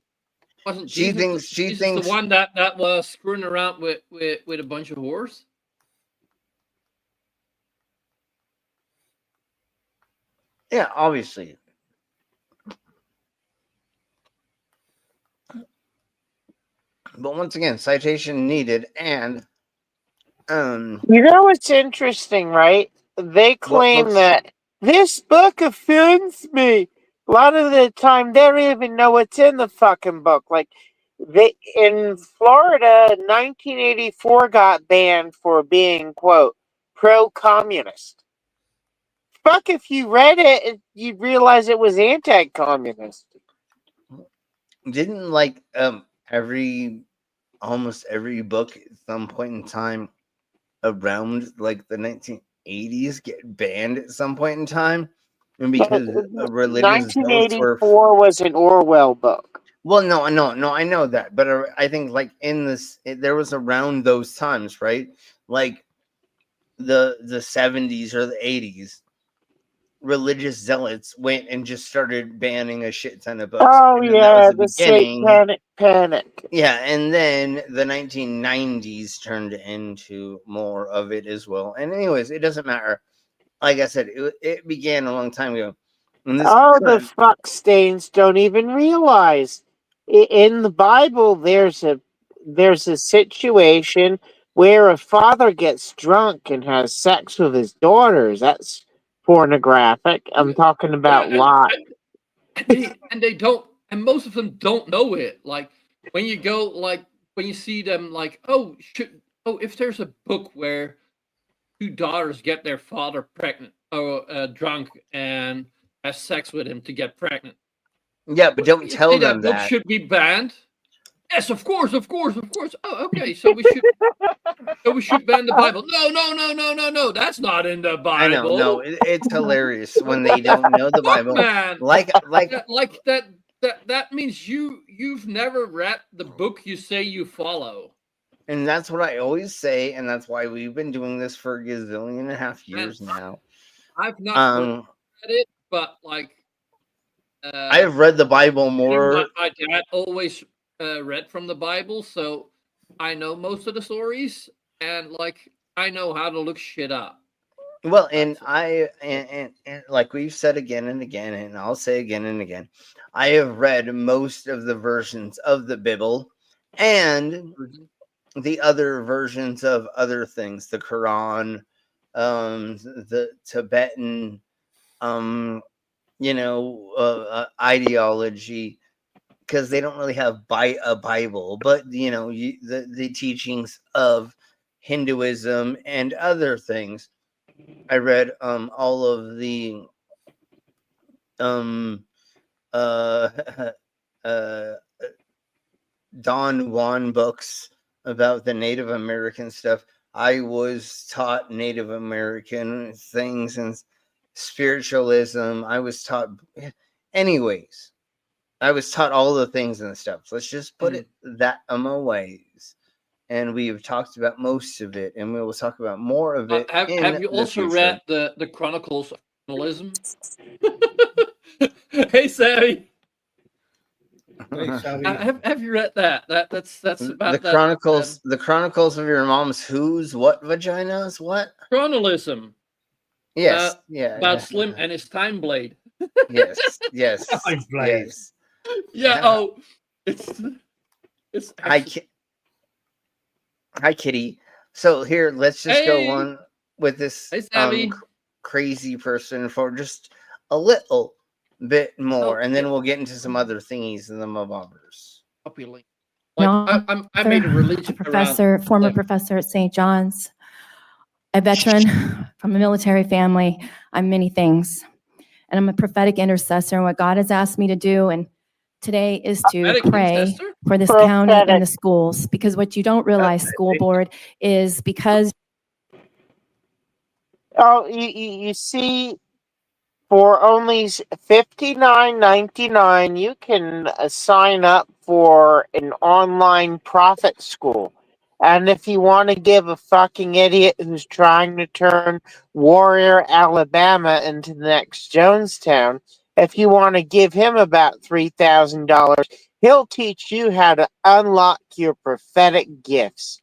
Wasn't Jesus the one that was screwing around with a bunch of whores? Yeah, obviously. But once again, citation needed, and you know what's interesting, right? They claim that this book offends me. A lot of the time, they don't even know what's in the fucking book. Like, they in Florida, 1984 got banned for being, quote, pro-communist. Fuck, if you read it, you'd realize it was anti-communist. Didn't almost every book at some point in time around like the 1980s get banned at some point in time, and because religious 1984 was an Orwell book. Well, no, I know that, but I think like in this, there was around those times, right? Like the 70s or the 80s, religious zealots went and just started banning a shit ton of books. Oh yeah, the satanic panic. Yeah, and then the 1990s turned into more of it as well. And anyways, it doesn't matter. Like I said, it began a long time ago. The fuck stains don't even realize. In the Bible, there's a situation where a father gets drunk and has sex with his daughters. That's pornographic. I'm talking about Lot. And they don't, and most of them don't know it. Like when you go, like when you see them, like if there's a book where two daughters get their father pregnant or drunk and have sex with him to get pregnant. Yeah, but don't tell them that book should be banned. Yes, of course. Oh, okay. So we should ban the Bible. No. That's not in the Bible. I know. No, it's hilarious when they don't know the Bible. Man, like that means you've never read the book you say you follow. And that's what I always say, and that's why we've been doing this for a gazillion and a half years now. I've not read it, but like I've read the Bible more. My dad always read from the Bible, so I know most of the stories, and like I know how to look shit up. Well, and and like we've said again and again, and I'll say again and again, I have read most of the versions of the Bible and the other versions of other things, the Quran, the Tibetan, ideology, because they don't really have a Bible, but the teachings of Hinduism and other things. I read all of the Don Juan books about the Native American stuff. I was taught Native American things and spiritualism. I was taught Anyways, I was taught all the things and stuff. Let's just put it that ways. And we've talked about most of it, and we will talk about more of it. Have you the also future. read the Chronicles of Journalism? Hey, Savvy. Have you read that? That's about the Chronicles. The Chronicles of your mom's who's what vaginas what Chronism. Yes, yeah, about Slim and his time blade. yes, yes, Blade. yes. Yeah. Oh, it's. Hi, Kitty. So here, let's just go on with this Savvy. crazy person for just a little bit more, and then we'll get into some other thingies and the mobbers. Like, I made a religion professor, former professor at St. John's, a veteran from a military family. I'm many things, and I'm a prophetic intercessor. And what God has asked me to do, and today is to pray for this county and the schools, because what you don't realize, school board, is because. Oh, you see, for only $59.99, you can sign up for an online prophet school. And if you want to give a fucking idiot who's trying to turn Warrior, Alabama into the next Jonestown, if you want to give him about $3,000, he'll teach you how to unlock your prophetic gifts.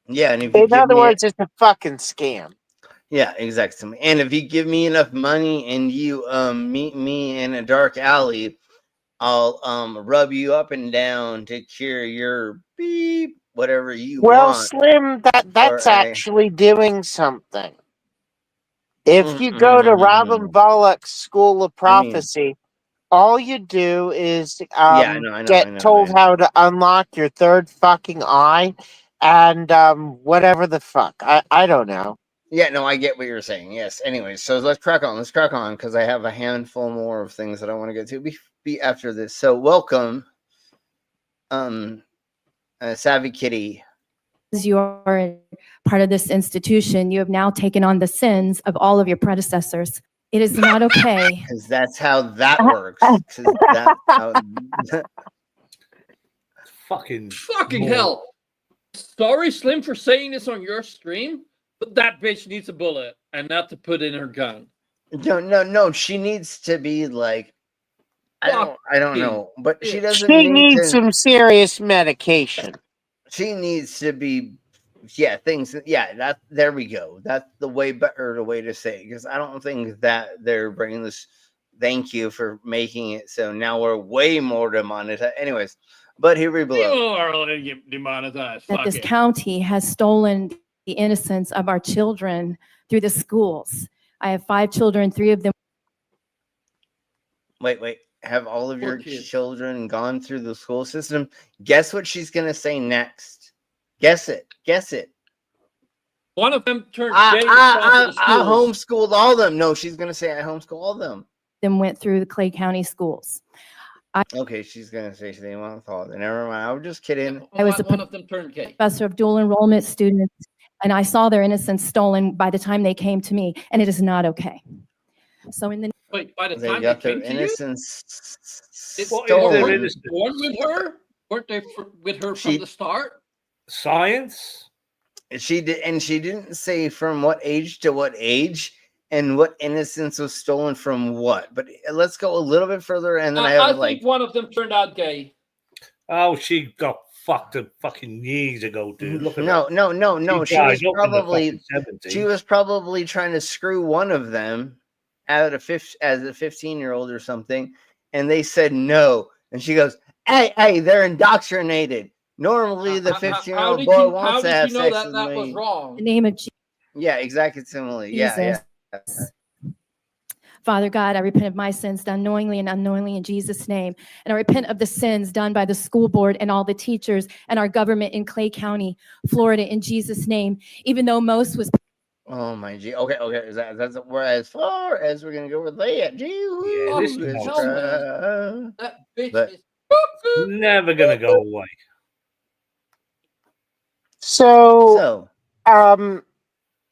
Yeah, and if in other words, it's a fucking scam. Yeah, exactly. And if you give me enough money and you meet me in a dark alley, I'll rub you up and down to cure your beep, whatever you Well, want. Slim, that's actually doing something. If you go to Robin Bullock's School of Prophecy, all you do is get told how to unlock your third fucking eye and whatever the fuck. I don't know. Yeah, no, I get what you're saying. Yes. Anyway, so let's crack on. Let's crack on because I have a handful more of things that I want to get to be after this. So welcome, Savvy Kitty. As you are part of this institution, you have now taken on the sins of all of your predecessors. It is not okay. Because that's how that works. That's how fucking hell. Sorry, Slim, for saying this on your stream, but that bitch needs a bullet and not to put in her gun. No. She needs to be like, I don't know, but she doesn't. She needs some serious medication. She needs to be, things. Yeah, there we go. That's the way better way to say it, because I don't think that they're bringing this. Thank you for making it so now we're way more demonetized. Anyways, but here we go. You are demonetized. That this county has stolen the innocence of our children through the schools. I have 5 children, 3 of them. Wait. Have all of your children gone through the school system? Guess what she's going to say next. Guess it. One of them turned gay. I homeschooled all of them. No, she's going to say I homeschooled all of them. Them went through the Clay County schools. Okay, she's going to say she didn't want to follow it. Never mind. I was just kidding. I was one of them turned gay. Professor of dual enrollment students, and I saw their innocence stolen by the time they came to me, and it is not okay. So in the by the they time got they their came to innocence stolen. Born with her? Weren't they with her from the start? Science? She did, and she didn't say from what age to what age and what innocence was stolen from what. But let's go a little bit further, and then I think one of them turned out gay. Oh, she got fucked fucking years ago, dude. Look at no. She was probably trying to screw one of them as a 15-year-old or something, and they said no, and she goes, "Hey, they're indoctrinated. Normally, the 15-year-old boy wants to have sex with that me." was wrong. In the name of Jesus. Yeah, exactly. Similarly, yeah. Father God, I repent of my sins done knowingly and unknowingly in Jesus' name. And I repent of the sins done by the school board and all the teachers and our government in Clay County, Florida, in Jesus' name. Even though most was. Oh my G. Okay. That's where as far as we're gonna go with that. That bitch is never gonna go away. So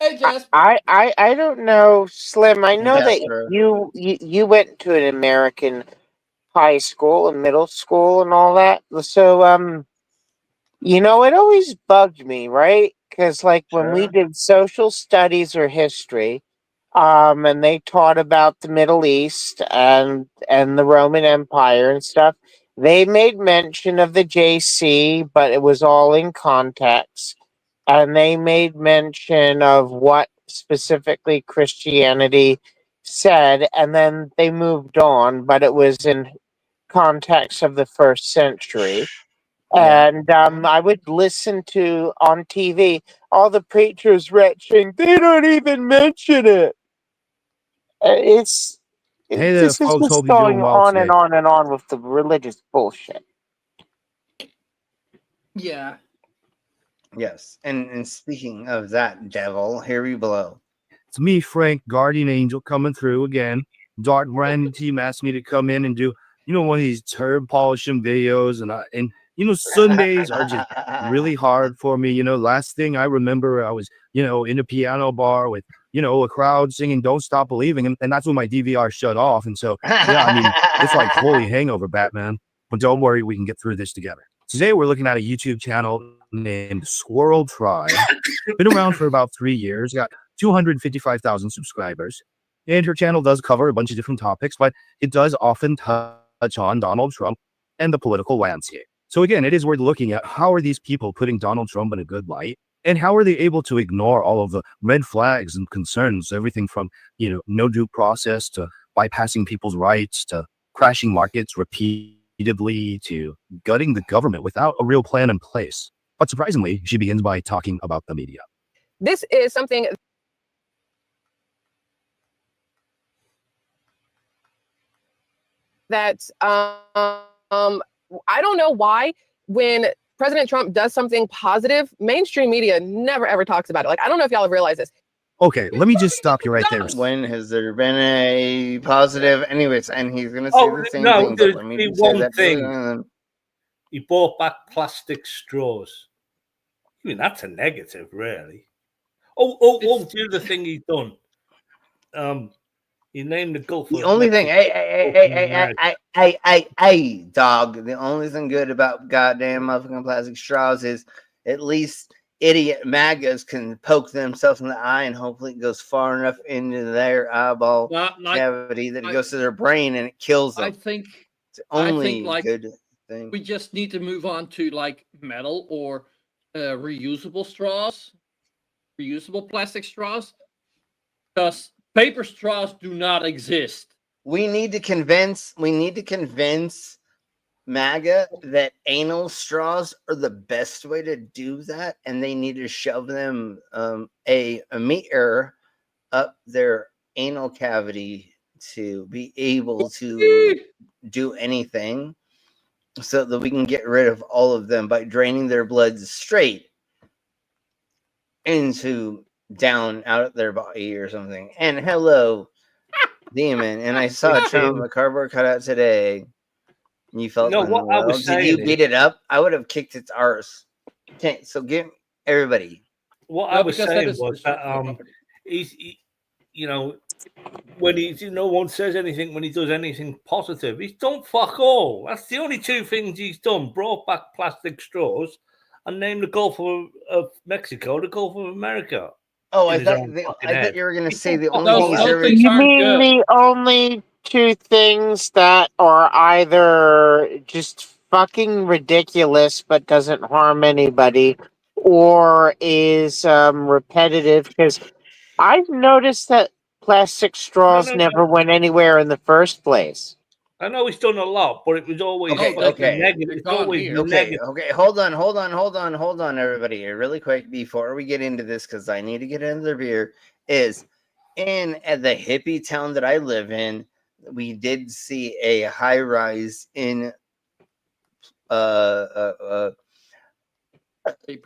Hey, Jasper. I don't know, Slim. I know that Jasper. you went to an American high school and middle school and all that. So you know, it always bugged me, right? Because like when we Sure. did social studies or history, and they taught about the Middle East and the Roman Empire and stuff, they made mention of the JC, but it was all in context. And they made mention of what specifically Christianity said, and then they moved on, but it was in context of the first century. Yeah. And I would listen to on TV all the preachers retching, they don't even mention it. It's Hey there, this is folks. just Hope you're going doing well on and today. on and on with the religious bullshit. Yeah. Yes. And speaking of that, devil, here we blow. It's me, Frank, Guardian Angel, coming through again. Dark Brandon team asked me to come in and do, one of these turd polishing videos, and Sundays are just really hard for me. Last thing I remember, I was, in a piano bar with, a crowd singing "Don't Stop Believing," and that's when my DVR shut off. And so, yeah, I mean, it's like holy hangover, Batman. But don't worry, we can get through this together. Today, we're looking at a YouTube channel named Squirrel Tribe. Been around for about 3 years, got 255,000 subscribers. And her channel does cover a bunch of different topics, but it does often touch on Donald Trump and the political landscape. So again, it is worth looking at how are these people putting Donald Trump in a good light, and how are they able to ignore all of the red flags and concerns, everything from, no due process to bypassing people's rights to crashing markets repeatedly to gutting the government without a real plan in place. But surprisingly, she begins by talking about the media. This is something that I don't know why when President Trump does something positive, mainstream media never ever talks about it. Like, I don't know if y'all have realized this. Okay, let me just stop you right there. When has there been a positive? Anyways, and he's going to say the same thing. But let me there's say one that thing. He bought back plastic straws. I mean, that's a negative, really. The other thing he's done. He named the Gulf. The only thing, dog. The only thing good about goddamn motherfucking plastic straws is at least idiot MAGAs can poke themselves in the eye, and hopefully it goes far enough into their eyeball cavity that it goes to their brain and it kills them. I think it's the only like good thing. We just need to move on to like metal or reusable straws, reusable plastic straws, because paper straws do not exist. We need to convince MAGA that anal straws are the best way to do that, and they need to shove them a meter up their anal cavity to be able to do anything, so that we can get rid of all of them by draining their blood straight into down out of their body or something. And hello, Demon. And I saw a cardboard cutout today. You felt what I was did you beat it up? I would have kicked its arse. Okay, so give everybody. What I was saying was that when no one says anything when he does anything positive, he's done fuck all. That's the only two things he's done: brought back plastic straws and named the Gulf of Mexico the Gulf of America. Oh, I thought you were going to say the only things. You mean the only two things that are either just fucking ridiculous but doesn't harm anybody, or is repetitive? Because I've noticed that plastic straws never went anywhere in the first place. I know he's done a lot, but it was always negative. It's always negative. Okay. Hold on, everybody. Really quick before we get into this, because I need to get into the beer. Is in the hippie town that I live in, we did see a high rise in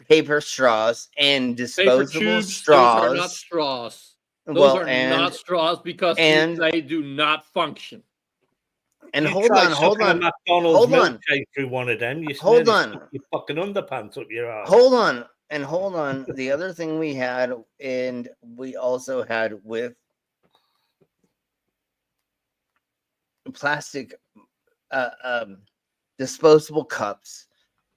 paper straws and disposable straws. Those are not straws. Those are not straws because they do not function. And hold on. Through one of them. You fucking underpants up your ass. Hold on. And hold on, the other thing we had, and we also had with plastic disposable cups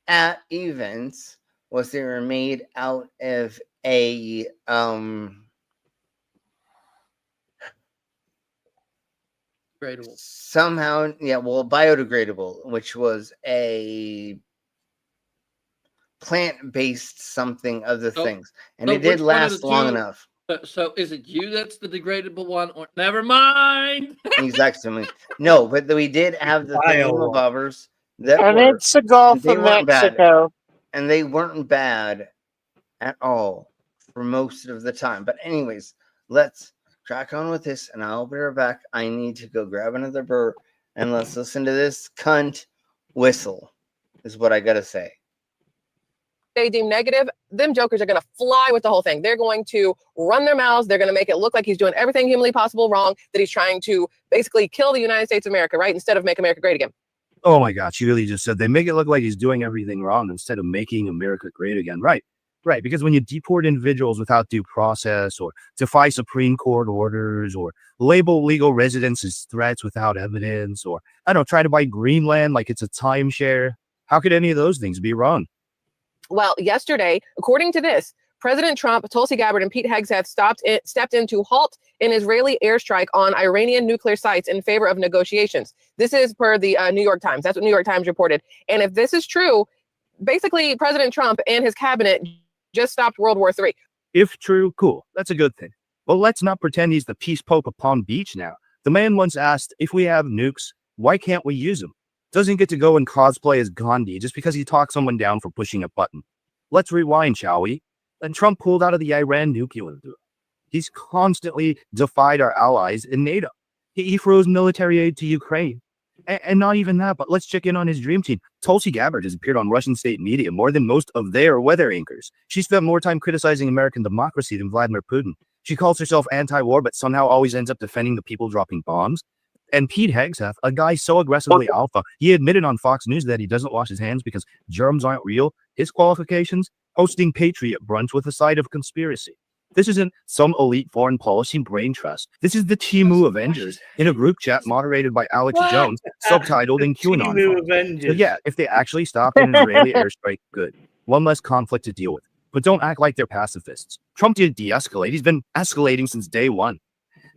at events, was they were made out of a Gradable. somehow, yeah, well, biodegradable, which was a plant-based something of the things, and it did last long enough. So is it you that's the degradable one, or never mind? Exactly. No, but we did have the thingamabobbers that and were, it's the Gulf they of weren't Mexico. bad, and they weren't bad at all for most of the time. But anyways, let's crack on with this, and I'll be right back. I need to go grab another burr, and let's listen to this cunt whistle, is what I gotta say. They deem negative, them jokers are going to fly with the whole thing. They're going to run their mouths. They're going to make it look like he's doing everything humanly possible wrong, that he's trying to basically kill the United States of America, right? Instead of make America great again. Oh my God, she really just said they make it look like he's doing everything wrong instead of making America great again. Right. Because when you deport individuals without due process, or defy Supreme Court orders, or label legal residents as threats without evidence, or I don't know, try to buy Greenland like it's a timeshare, how could any of those things be wrong? Well, yesterday, according to this, President Trump, Tulsi Gabbard, and Pete Hegseth stepped in to halt an Israeli airstrike on Iranian nuclear sites in favor of negotiations. This is per the New York Times. That's what New York Times reported. And if this is true, basically President Trump and his cabinet just stopped World War III. If true, cool. That's a good thing. But let's not pretend he's the peace pope of Palm Beach now. The man once asked, if we have nukes, why can't we use them? Doesn't get to go and cosplay as Gandhi just because he talked someone down for pushing a button. Let's rewind, shall we? And Trump pulled out of the Iran nuclear deal. He's constantly defied our allies in NATO. He froze military aid to Ukraine. And not even that, but let's check in on his dream team. Tulsi Gabbard has appeared on Russian state media more than most of their weather anchors. She spent more time criticizing American democracy than Vladimir Putin. She calls herself anti-war, but somehow always ends up defending the people dropping bombs. And Pete Hegseth, a guy so aggressively alpha, he admitted on Fox News that he doesn't wash his hands because germs aren't real. His qualifications? Hosting Patriot brunch with a side of conspiracy. This isn't some elite foreign policy brain trust. This is the Timu Avengers in a group chat moderated by Alex Jones, subtitled in QAnon. Timu Avengers. So yeah, if they actually stopped an Israeli airstrike, good. One less conflict to deal with. But don't act like they're pacifists. Trump did de-escalate. He's been escalating since day one.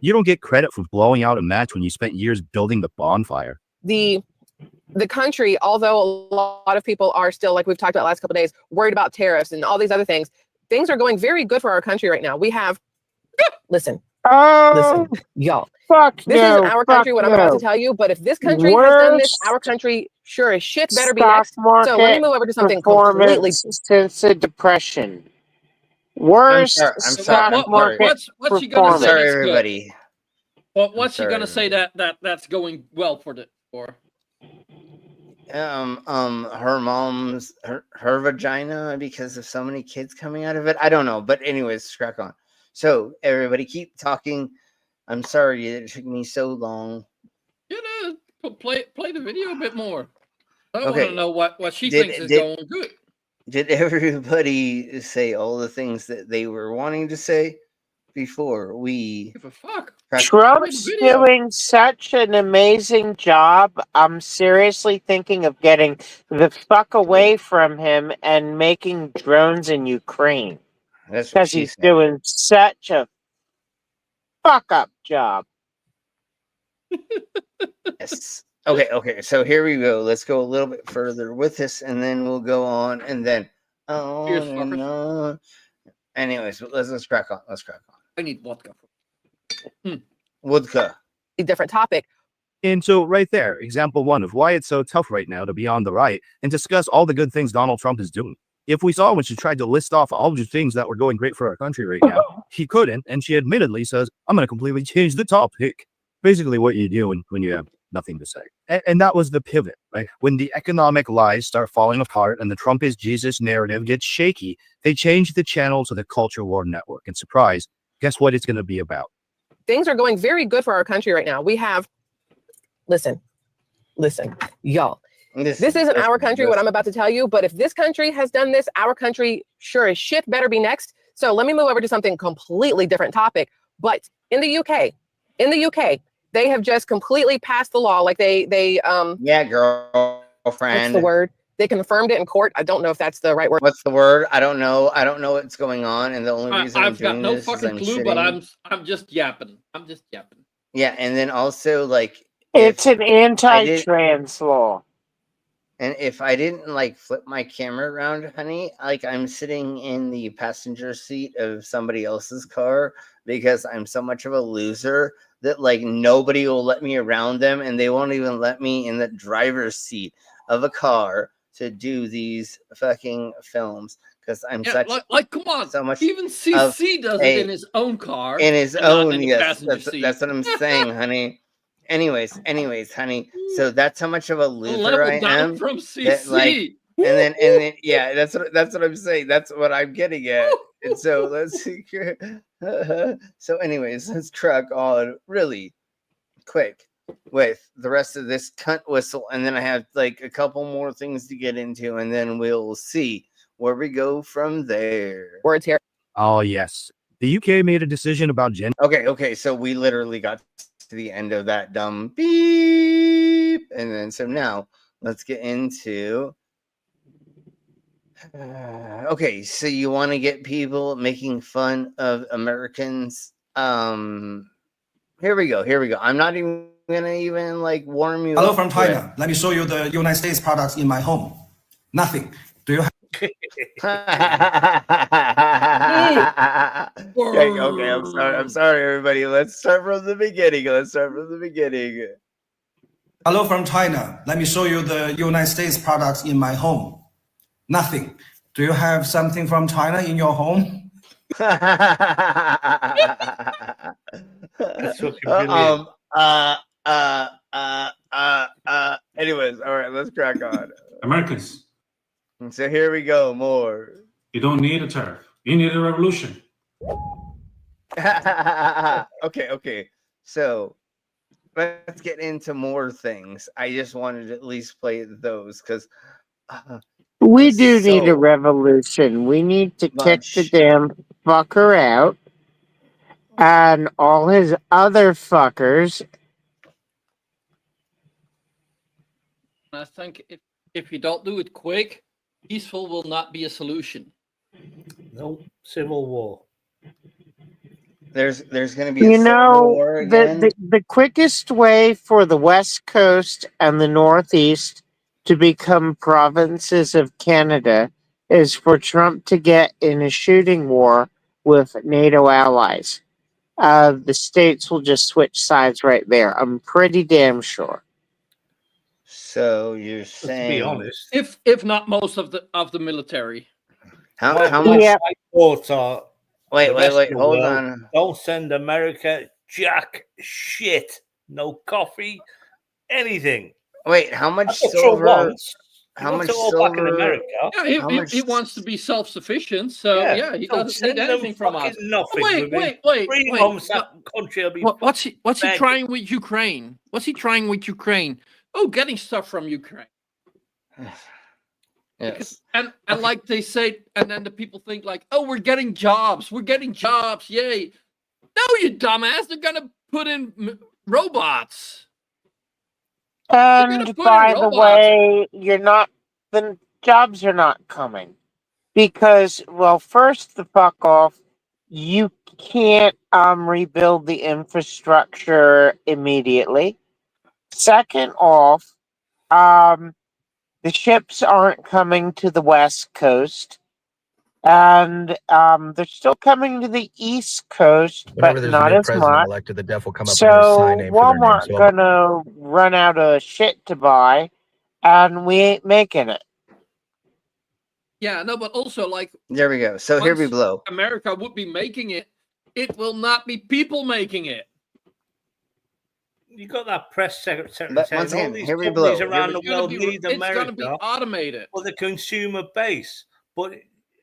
You don't get credit for blowing out a match when you spent years building the bonfire. The country, although a lot of people are still, like we've talked about the last couple of days, worried about tariffs and all these other things are going very good for our country right now. We have, listen, y'all. This isn't our country, what I'm about to tell you, but if this country has done this, our country sure as shit better be next. So let me move over to something completely. Since the Depression. Worst stock market What's she gonna say? Sorry, everybody. Well, what's she gonna say that's going well for? Her mom's her vagina because of so many kids coming out of it. I don't know, but anyways, crack on. So everybody, keep talking. I'm sorry it took me so long. Play the video a bit more. I want Okay. to know what she thinks is going good. Did everybody say all the things that they were wanting to say before we? Give a fuck. Trump's doing such an amazing job. I'm seriously thinking of getting the fuck away from him and making drones in Ukraine. Because he's doing such a fuck up job. Yes. Okay. So here we go. Let's go a little bit further with this, and then we'll go on, and then on and on. Anyways, let's crack on. I need vodka. Vodka. A different topic. And so right there, example one of why it's so tough right now to be on the right and discuss all the good things Donald Trump is doing. If we saw when she tried to list off all the things that were going great for our country right now, he couldn't, and she admittedly says, I'm going to completely change the topic. Basically what you do when you have nothing to say. And that was the pivot, right? When the economic lies start falling apart and the Trump is Jesus narrative gets shaky, they change the channel to the culture war network. And surprise, guess what it's going to be about? Things are going very good for our country right now. We have, listen, y'all. This isn't our country, what I'm about to tell you, but if this country has done this, our country sure as shit better be next. So let me move over to something completely different topic. But in the UK, they have just completely passed the law. Like they yeah, girlfriend. What's the word? They confirmed it in court. I don't know if that's the right word. What's the word? I don't know. I don't know what's going on, and the only reason I've got no fucking clue, but shitting. I'm just yapping. Yeah, and then also like it's an anti-trans law. And if I didn't like flip my camera around, honey, like I'm sitting in the passenger seat of somebody else's car because I'm so much of a loser that like nobody will let me around them, and they won't even let me in the driver's seat of a car to do these fucking films because I'm such like come on, so much. Even CC does it in his own car, in his and not own. in the Yes, passenger seat. that's what I'm saying, honey. Anyways, honey. So that's how much of a loser Level I down am. from That, CC. like, and then yeah, that's what I'm saying. That's what I'm getting at. And so let's see. So anyways, let's crack on really quick with the rest of this cunt whistle, and then I have like a couple more things to get into, and then we'll see where we go from there. Words here. Oh yes, the UK made a decision about gender. Okay. So we literally got to the end of that dumb beep, and then so now let's get into. Okay, so you want to get people making fun of Americans? Here we go. I'm not even gonna like warm you. Hello up from with- China. Let me show you the United States products in my home. Nothing. Do you have? Okay, I'm sorry, everybody. Let's start from the beginning. Hello from China. Let me show you the United States products in my home. Nothing. Do you have something from China in your home? That's fucking brilliant. Anyways, all right, let's crack on. Americans, So here we go. More. you don't need a tariff. You need a revolution. Okay. So let's get into more things. I just wanted to at least play those because we do need a revolution. We need to kick the damn fucker out and all his other fuckers. I think if you don't do it quick, peaceful will not be a solution. No civil war. There's going to be a civil war again. The quickest way for the West Coast and the Northeast to become provinces of Canada is for Trump to get in a shooting war with NATO allies. The states will just switch sides right there. I'm pretty damn sure. So you're saying, to be honest, if not most of the military. How my much? thoughts are. Wait, the rest of the hold world, on. Don't send America jack shit. No coffee, anything. Wait, how much That's what silver? Trump wants. He How wants much it all silver? back in America. Yeah, he wants to be self-sufficient, so yeah, he Don't doesn't need send anything them from us. fucking nothing. Wait. 3 months that country will be. What's he begging. trying with Ukraine? What's he trying with Ukraine? Oh, getting stuff from Ukraine. Yes. And like they say, and then the people think like, oh, we're getting jobs, yay. No, you dumbass, they're gonna put in robots. And by the way, the jobs are not coming. Because, well, first the fuck off, you can't rebuild the infrastructure immediately. Second off, the ships aren't coming to the West Coast. And they're still coming to the East Coast, Whenever but there's not a new as president much. elected, the deaf will come up So with a sign name for their name. Walmart So gonna run out of shit to buy, and we ain't making it. Yeah, no, but also like There we go. So here we once blow. America would be making it, it will not be people making it. You got that press secretary But saying once all again, these here we companies blow. around the It's gonna world be- need it's America gonna be automated for the consumer base. But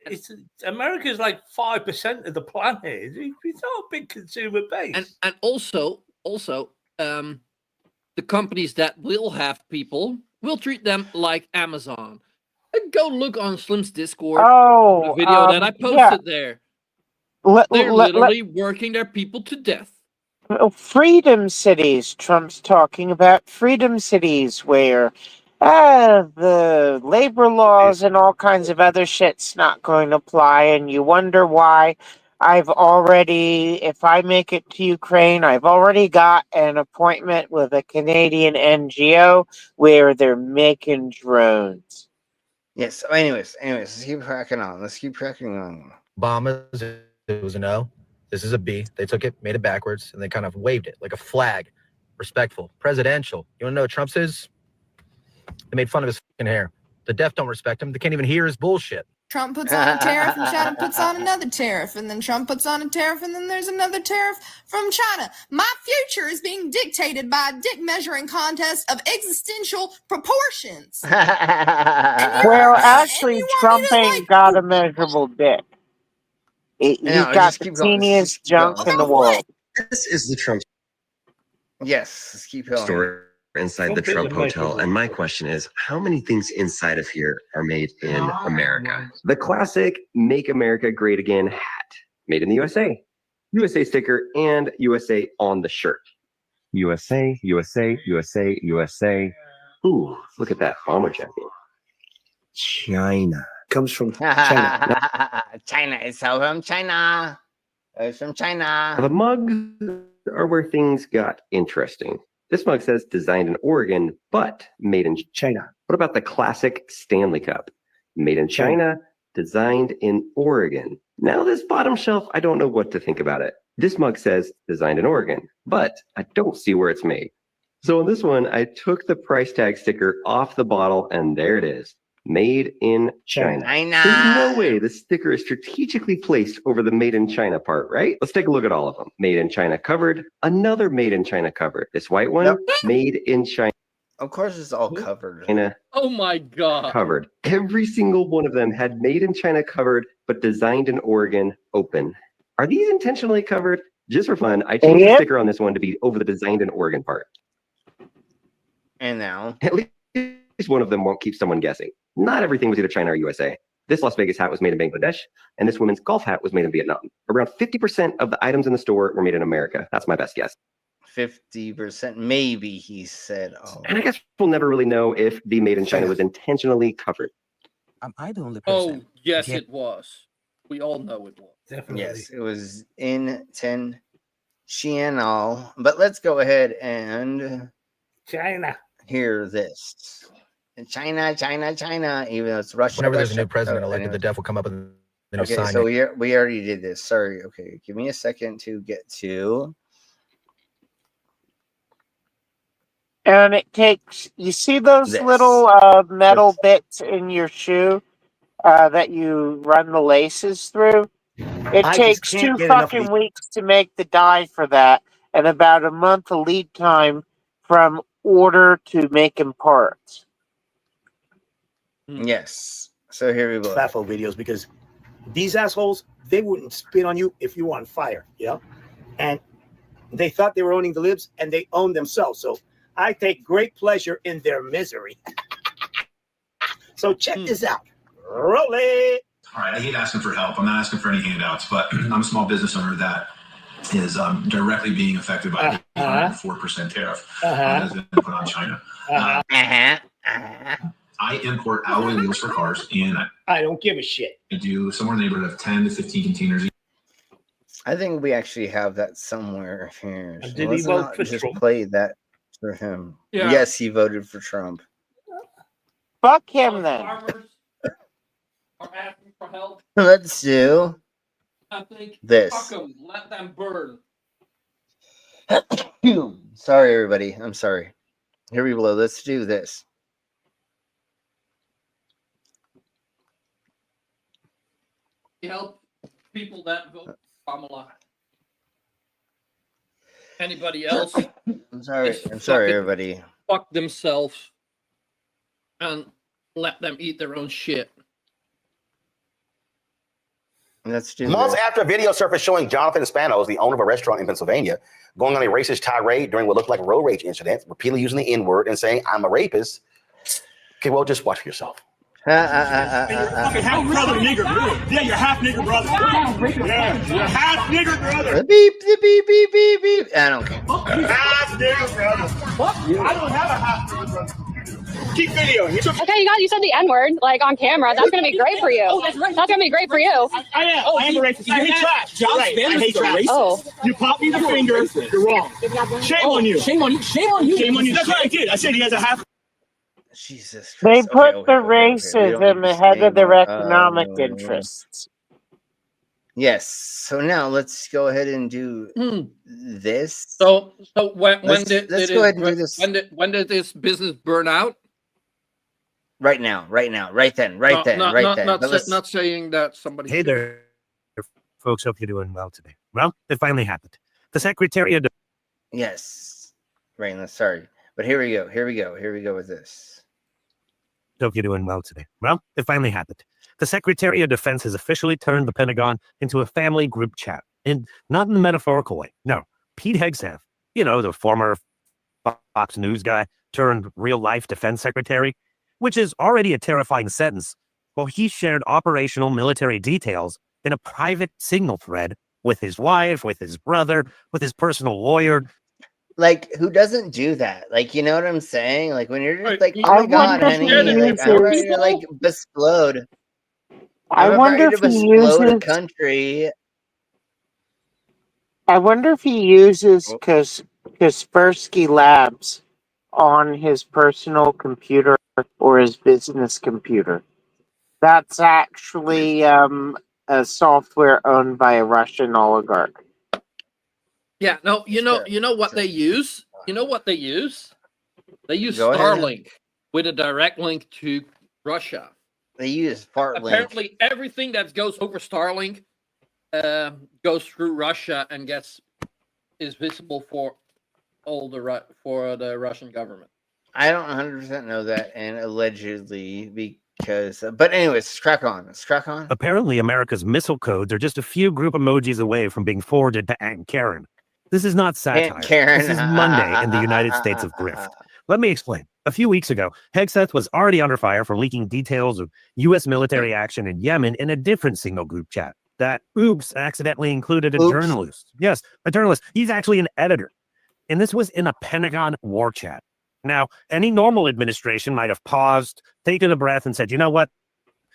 it's America's like 5% of the planet. It's not a big consumer base. And also, the companies that will have people We'll treat them like Amazon. And go look on Slim's Discord. Oh, the video that I posted yeah. there. Let- They're let- literally working their people to death. Freedom cities. Trump's talking about freedom cities where the labor laws and all kinds of other shit's not going to apply, and you wonder why. I've already, if I make it to Ukraine, I've already got an appointment with a Canadian NGO where they're making drones. Yes. So anyways, let's keep cracking on. Obama's, it was an O. This is a B. They took it, made it backwards, and they kind of waved it like a flag. Respectful. Presidential. You want to know what Trump's is? They made fun of his fucking hair. The deaf don't respect him. They can't even hear his bullshit. Trump puts on a tariff and China puts on another tariff, and then Trump puts on a tariff and then there's another tariff from China. My future is being dictated by a dick measuring contest of existential proportions. Well, actually, Trump ain't got a measurable dick. He's got the teeniest junk in the world. This is the Trump Yes, let's keep going. story inside the Trump Hotel. And my question is, how many things inside of here are made in America? The classic Make America Great Again hat, made in the USA. USA sticker and USA on the shirt. USA, USA, USA, USA. Ooh, look at that bomber jacket. China. Comes from China. China. It's all from China. It's from China. The mugs are where things got interesting. This mug says designed in Oregon, but made in China. What about the classic Stanley Cup? Made in China, designed in Oregon. Now this bottom shelf, I don't know what to think about it. This mug says designed in Oregon, but I don't see where it's made. So on this one, I took the price tag sticker off the bottle and there it is. Made in China. There's no way the sticker is strategically placed over the made in China part, right? Let's take a look at all of them. Made in China covered, another made in China covered. This white one, made in China. Of course, it's all covered. Oh my God. Covered. Every single one of them had made in China covered, but designed in Oregon open. Are these intentionally covered? Just for fun, I changed the sticker on this one to be over the designed in Oregon part. And now? At least one of them won't keep someone guessing. Not everything was either China or USA. This Las Vegas hat was made in Bangladesh, and this woman's golf hat was made in Vietnam. Around 50% of the items in the store were made in America. That's my best guess. 50%, maybe, he said. Oh. And I guess we'll never really know if the made in China was intentionally covered. Am I the only person? Oh, yes, it was. We all know it was. Definitely. Yes, it was intentional. But let's go ahead and China. Hear this. China, even though it's Russia. Whenever there's a new president elected, the deaf will come up with a new okay, sign. so we already did this. Sorry. Okay, give me a second to get to. And it takes, you see those little metal bits in your shoe that you run the laces through? It takes 2 fucking weeks to make the dye for that, and about a month of lead time from order to making parts. Yes. So here we go. FA&FO videos, because these assholes, they wouldn't spit on you if you were on fire, and they thought they were owning the libs, and they own themselves. So I take great pleasure in their misery. So check this out. Roll it. All right, I hate asking for help. I'm not asking for any handouts, but I'm a small business owner that is directly being affected by the 104% tariff that has been put on China. I import alloy wheels for cars, and I don't give a shit. I do somewhere in the neighborhood of 10 to 15 containers. I think we actually have that somewhere here. So did he let's vote not for just Trump? play that for him. Yeah. Yes, he voted for Trump. Fuck him then. Farmers are asking for help. Let's do I think this. fuck them, let them burn. Sorry, everybody. I'm sorry. Here we go. Let's do this. Help people that vote for Kamala. Anybody else? I'm sorry. Just I'm sorry, fucking everybody. Fuck themselves and let them eat their own shit. Let's do Months this. after a video surfaced showing Jonathan Spanos, the owner of a restaurant in Pennsylvania, going on a racist tirade during what looked like a road rage incident, repeatedly using the N-word and saying, "I'm a rapist," Okay, well, just watch for yourself. And you're fucking half brother nigger. Yeah, you're half nigger brother. Yeah, you're half nigger brother. Beep, beep, beep, beep, beep, beep. I don't care. Half nigger brother. Fuck you. I don't have a half nigger brother. Keep videoing. Okay, you said the N-word, like, on camera. That's going to be great for you. Oh, that's right. That's going to be great for you. I am. I am a racist. You hate trash. You're right. I hate trash. Oh. You pop me the finger. You're wrong. Shame on you. Shame on you. Shame on you. Shame on you. That's what I did. I said he has a half. Jesus They Christ. put Okay. the racism ahead of their economic interests. Yes. So now let's go ahead and do this. So when Let's did go it ahead and do this. when did this business burn out? Right now, right then. Not saying that somebody. Hey there, folks. Hope you're doing well today. Well, it finally happened. The Secretary of Yes. Right. Sorry. But here we go with this. Hope you're doing well today. Well, it finally happened. The Secretary of Defense has officially turned the Pentagon into a family group chat. And not in the metaphorical way. No. Pete Hegseth, the former Fox News guy turned real-life defense secretary, which is already a terrifying sentence. Well, he shared operational military details in a private signal thread with his wife, with his brother, with his personal lawyer. Like, who doesn't do that? Like, you know what I'm saying? Like, when you're just like, oh my God, honey, like, I'm ready to, like, explode. I wonder if he explode a uses country. I wonder if he uses Kaspersky Labs on his personal computer or his business computer. That's actually a software owned by a Russian oligarch. Yeah, no, you know what they use? You know what they use? They use Go ahead. Starlink with a direct link to Russia. They use Fartlink. Apparently, everything that goes over Starlink goes through Russia and is visible for all the Russian government. I don't 100% know that, and allegedly because. But anyways, crack on. Apparently, America's missile codes are just a few group emojis away from being forwarded to Aunt Karen. This is not satire. Aunt Karen. This is Monday in the United States of grift. Let me explain. A few weeks ago, Hegseth was already under fire for leaking details of U.S. military action in Yemen in a different signal group chat that, accidentally included a journalist. Yes, a journalist. He's actually an editor. And this was in a Pentagon war chat. Now, any normal administration might have paused, taken a breath, and said, you know what?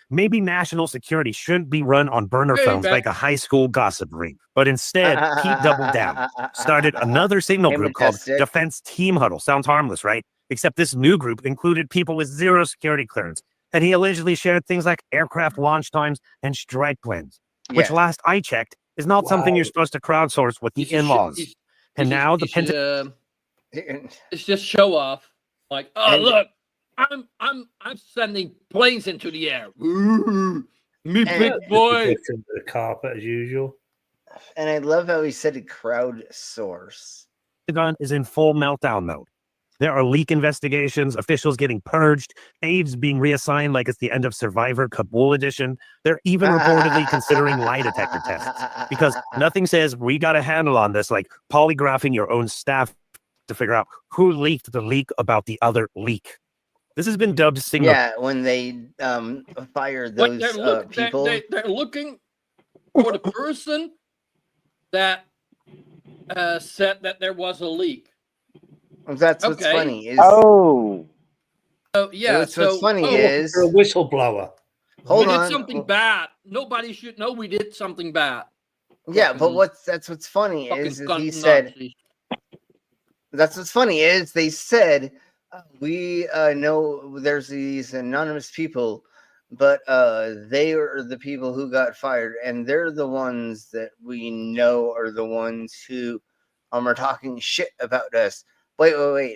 Maybe national security shouldn't be run on burner phones like a high school gossip ring. But instead, Pete doubled down, started another signal group called Defense Team Huddle. Sounds harmless, right? Except this new group included people with zero security clearance. And he allegedly shared things like aircraft launch times and strike plans, which last I checked is not something you're supposed to crowdsource with the in-laws. And now the Pentagon... It's just show off. Like, look, I'm sending planes into the air. Ooh, me big boy. Into the carpet as usual. And I love how he said a crowdsource. The gun is in full meltdown mode. There are leak investigations, officials getting purged, aides being reassigned like it's the end of Survivor Kabul edition. They're even reportedly considering lie detector tests because nothing says we got a handle on this, like polygraphing your own staff to figure out who leaked the leak about the other leak. This has been dubbed signal. Yeah, when they fired those people. They're looking for the person that said that there was a leak. That's what's funny is. Oh yeah. What's funny is a whistleblower. Hold we on. did something bad. Nobody should know we did something bad. Yeah, but what's funny is he said. That's what's funny is they said we know there's these anonymous people, but they are the people who got fired, and they're the ones that we know are the ones who are talking shit about us. Wait.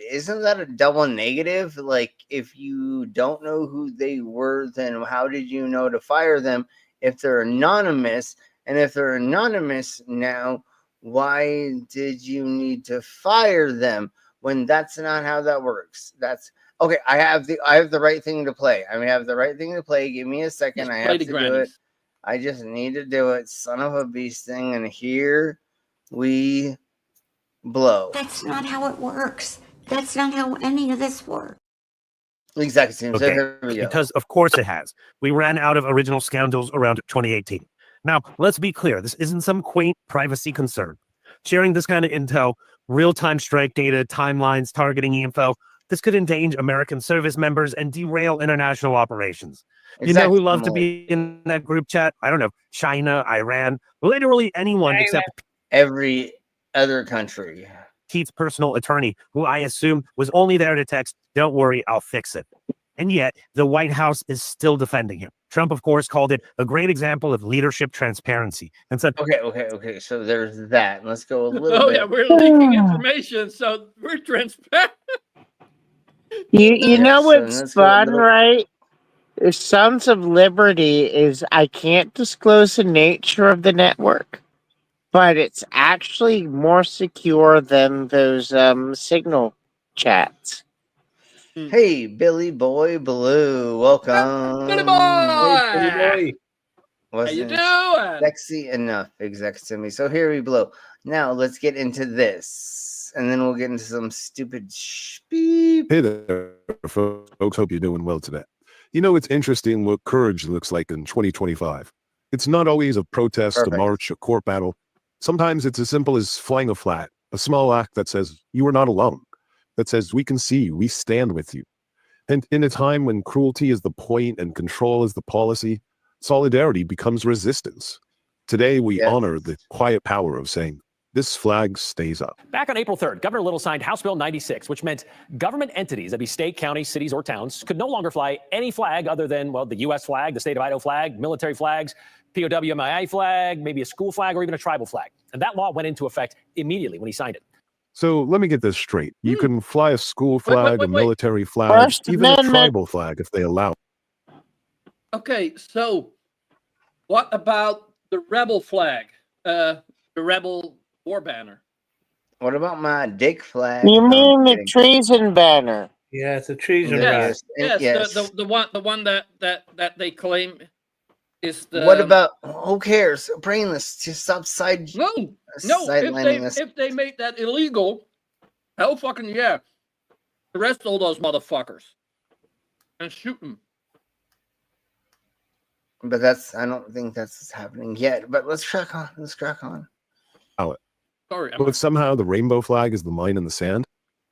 Isn't that a double negative? Like, if you don't know who they were, then how did you know to fire them if they're anonymous? And if they're anonymous now, why did you need to fire them when that's not how that works? That's okay. I have the right thing to play. I have the right thing to play. Give me a second. Just I have to do it. I just need to do it. Son of a beast thing. And here we blow. That's not how it works. That's not how any of this works. Exactly. So Okay, here we go. because of course it has. We ran out of original scoundrels around 2018. Now, let's be clear. This isn't some quaint privacy concern. Sharing this kind of intel, real-time strike data, timelines, targeting info, this could endanger American service members and derail international operations. You know who loves to be in that group chat? I don't know, China, Iran, literally anyone except every other country. Keith's personal attorney, who I assume was only there to text, "Don't worry, I'll fix it." And yet, the White House is still defending him. Trump, of course, called it a great example of leadership transparency and said, Okay. So there's that. Let's go a little bit. Yeah, we're leaking information, so we're transparent. You know what's fun, right? Sons of Liberty is I can't disclose the nature of the network, but it's actually more secure than those signal chats. Hey, Billy Boy Blue, welcome. Billy Boy! Hey, Billy Boy. Wasn't How you doing? sexy enough, exact to me. So here we blow. Now let's get into this, and then we'll get into some stupid beep. Hey there, folks. Hope you're doing well today. You know, it's interesting what courage looks like in 2025. It's not always a protest, a march, a court battle. Sometimes it's as simple as flying a flag, a small act that says, you are not alone, that says, we can see you, we stand with you. And in a time when cruelty is the point and control is the policy, solidarity becomes resistance. Today, we honor the quiet power of saying, this flag stays up. Back on April 3rd, Governor Little signed House Bill 96, which meant government entities, that'd be state, counties, cities, or towns, could no longer fly any flag other than, well, the U.S. flag, the state of Idaho flag, military flags, POW MIA flag, maybe a school flag, or even a tribal flag. And that law went into effect immediately when he signed it. So let me get this straight. You can fly a school flag, a military flag, First even a Amendment. tribal flag if they allow. Okay, so what about the rebel flag? The rebel war banner? What about my dick flag? You mean the treason banner? Yeah, it's a treason Yes, banner. Yes, the one that they claim is the. What about who cares? Brainless. Just stop No. sidelining us. If they made that illegal, hell fucking yeah, arrest all those motherfuckers and shoot them. But I don't think that's happening yet. But let's crack on. Sorry. But somehow the rainbow flag is the line in the sand.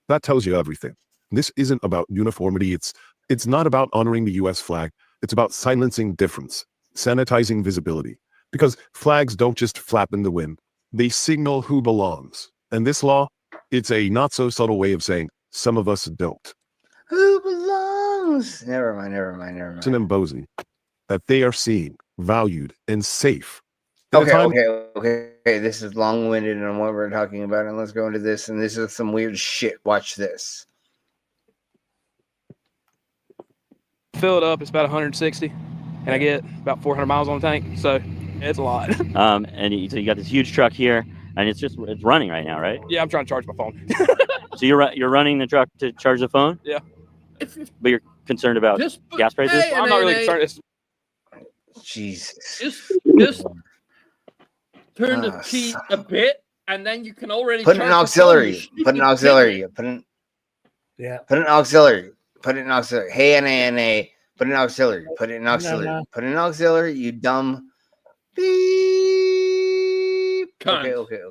That tells you everything. This isn't about uniformity. It's not about honoring the U.S. flag. It's about silencing difference, sanitizing visibility. Because flags don't just flap in the wind. They signal who belongs. And this law, it's a not so subtle way of saying some of us don't. Who belongs? Never mind. It's an embossing that they are seen, valued, and safe. Okay. This is long-winded on what we're talking about, and let's go into this. And this is some weird shit. Watch this. Fill it up. It's about 160, and I get about 400 miles on the tank. So it's a lot. So you got this huge truck here, and it's running right now, right? Yeah, I'm trying to charge my phone. So you're running the truck to charge the phone? Yeah. But you're concerned about gas prices? I'm not really concerned. It's Jesus. Just turn the key a bit, and then you can already Put an auxiliary. Put an auxiliary. Put an auxiliary. Hey, NA. Put an auxiliary. Put an auxiliary. You dumb beep. Cunt. Okay.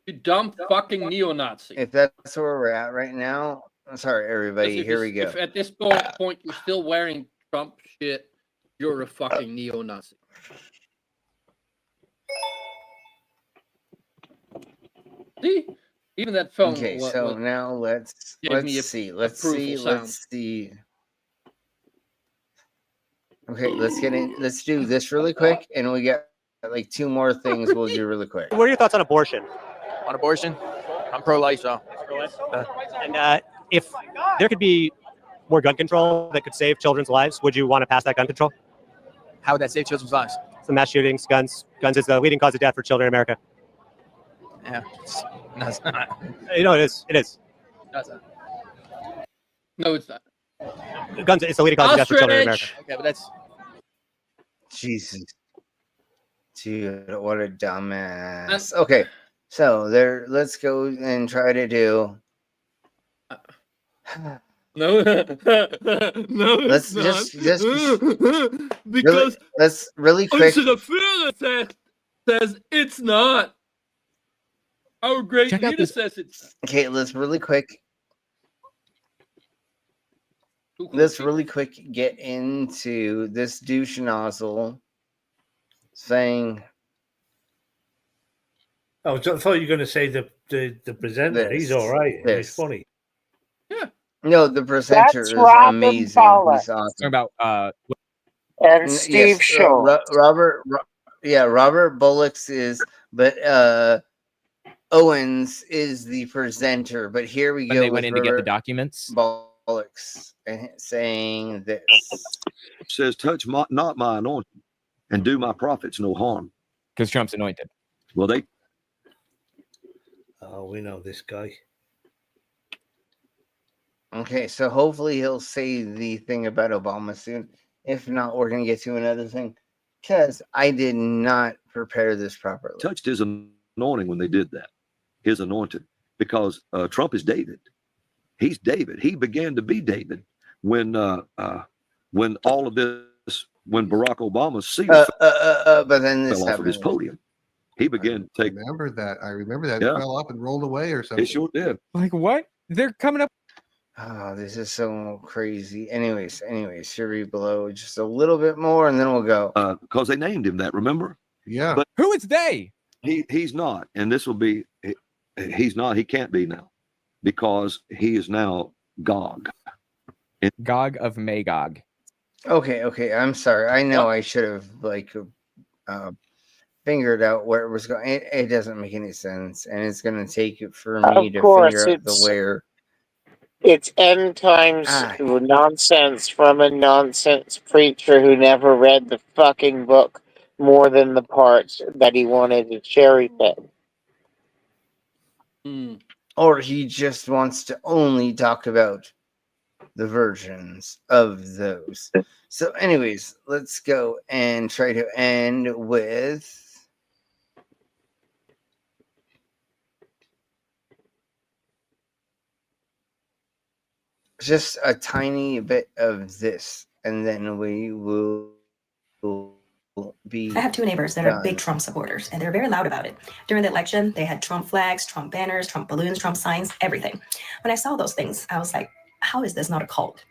You dumb fucking neo-Nazi. If that's where we're at right now, I'm sorry, everybody. Here we go. If at this point you're still wearing Trump shit, you're a fucking neo-Nazi. See? Even that phone. Okay, so now let's see. Okay, let's do this really quick, and we got like 2 more things we'll do really quick. What are your thoughts on abortion? on abortion. I'm pro-life, so. And if there could be more gun control that could save children's lives, would you want to pass that gun control? How would that save children's lives? So mass shootings, guns is the leading cause of death for children in America. Yeah, no, it's not. You know, it is. It is. No, it's not. No, it's not. Guns, it's the leading cause of death for children in America. Okay, but that's. Jesus. Dude, what a dumbass. Okay, so let's go and try to do. No, no, Let's it's just not. Because let's really quick. Unsere Führer says it's not. Our great Check out leader this- says it's not. Okay, let's really quick. Let's really quick get into this douche nozzle saying. Oh, I thought you were going to say the presenter. He's all right. He's This. funny. No, the presenter That's is Robin amazing. Bullock. He's awesome. Talking about And Steve Shaw. Robert Bullocks is, but Owens is the presenter. But here we when go. they went with in to get the Robert documents. Bullocks and saying this. Says, touch not my anointing and do my prophets no harm. Because Trump's anointed. Well, they. Oh, we know this guy. Okay, so hopefully he'll say the thing about Obama soon. If not, we're going to get to another thing. Because I did not prepare this properly. Touched his anointing when they did that. His anointed. Because Trump is David. He's David. He began to be David when all of this, when Barack Obama's seal but then this fell off of his happened. podium. He began to take. I remember that. Yeah. It fell up and rolled away or something. It sure did. Like what? They're coming up. Oh, this is so crazy. Anyways, here we blow just a little bit more and then we'll go. Because they named him that, remember? Yeah. But who is they? He's not. And this will be, he's not, he can't be now. Because he is now Gog. Gog of Magog. Okay. I'm sorry. I know I should have figured out where it was going. It doesn't make any sense. And it's going to take it for me to figure out the where. It's end times nonsense from a nonsense preacher who never read the fucking book more than the parts that he wanted to cherry pick. Or he just wants to only talk about the versions of those. So, anyways, let's go and try to end with. Just a tiny bit of this, and then we will be. I have two neighbors that are big Trump supporters, and they're very loud about it. During the election, they had Trump flags, Trump banners, Trump balloons, Trump signs, everything. When I saw those things, I was like, how is this not a cult?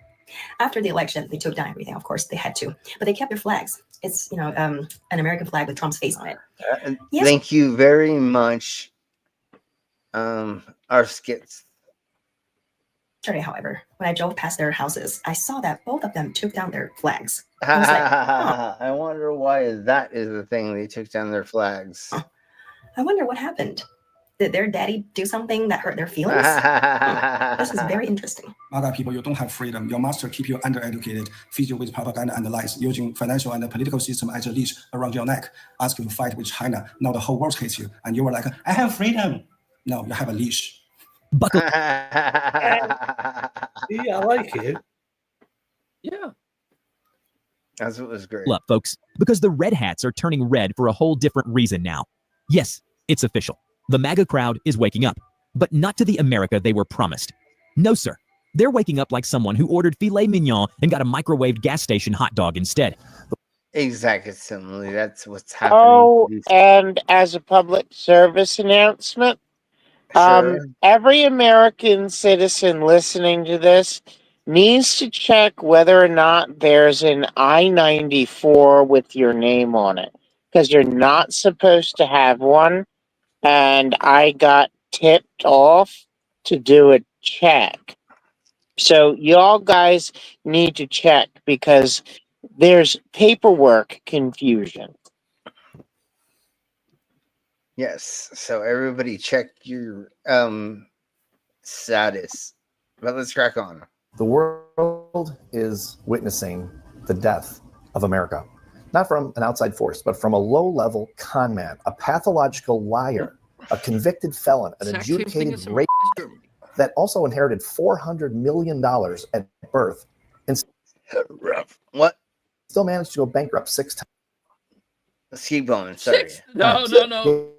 After the election, they took down everything. Of course, they had to, but they kept their flags. It's an American flag with Trump's face on it. Yes. Thank you very much. Our skits. However, when I drove past their houses, I saw that both of them took down their flags. I was like, huh. I wonder why that is the thing. They took down their flags. I wonder what happened. Did their daddy do something that hurt their feelings? This is very interesting. MAGA people, you don't have freedom. Your master keep you undereducated, feed you with propaganda and lies, using financial and the political system as a leash around your neck, ask you to fight with China. Now the whole world hates you. And you were like, I have freedom. No, you have a leash. Yeah, I like it. Yeah. That's what was great. Up, folks, because the red hats are turning red for a whole different reason now. Yes, it's official. The MAGA crowd is waking up, but not to the America they were promised. No, sir. They're waking up like someone who ordered filet mignon and got a microwaved gas station hot dog instead. Exactly. That's what's happening. Oh, and as a public service announcement, every American citizen listening to this needs to check whether or not there's an I-94 with your name on it, because you're not supposed to have one. And I got tipped off to do a check. So y'all guys need to check because there's paperwork confusion. Yes. So everybody check your status. But let's crack on. The world is witnessing the death of America. Not from an outside force, but from a low-level con man, a pathological liar, a convicted felon, an adjudicated rapist that also inherited $400 million at birth and what? Still managed to go bankrupt 6 times. Let's keep going. Sorry. No,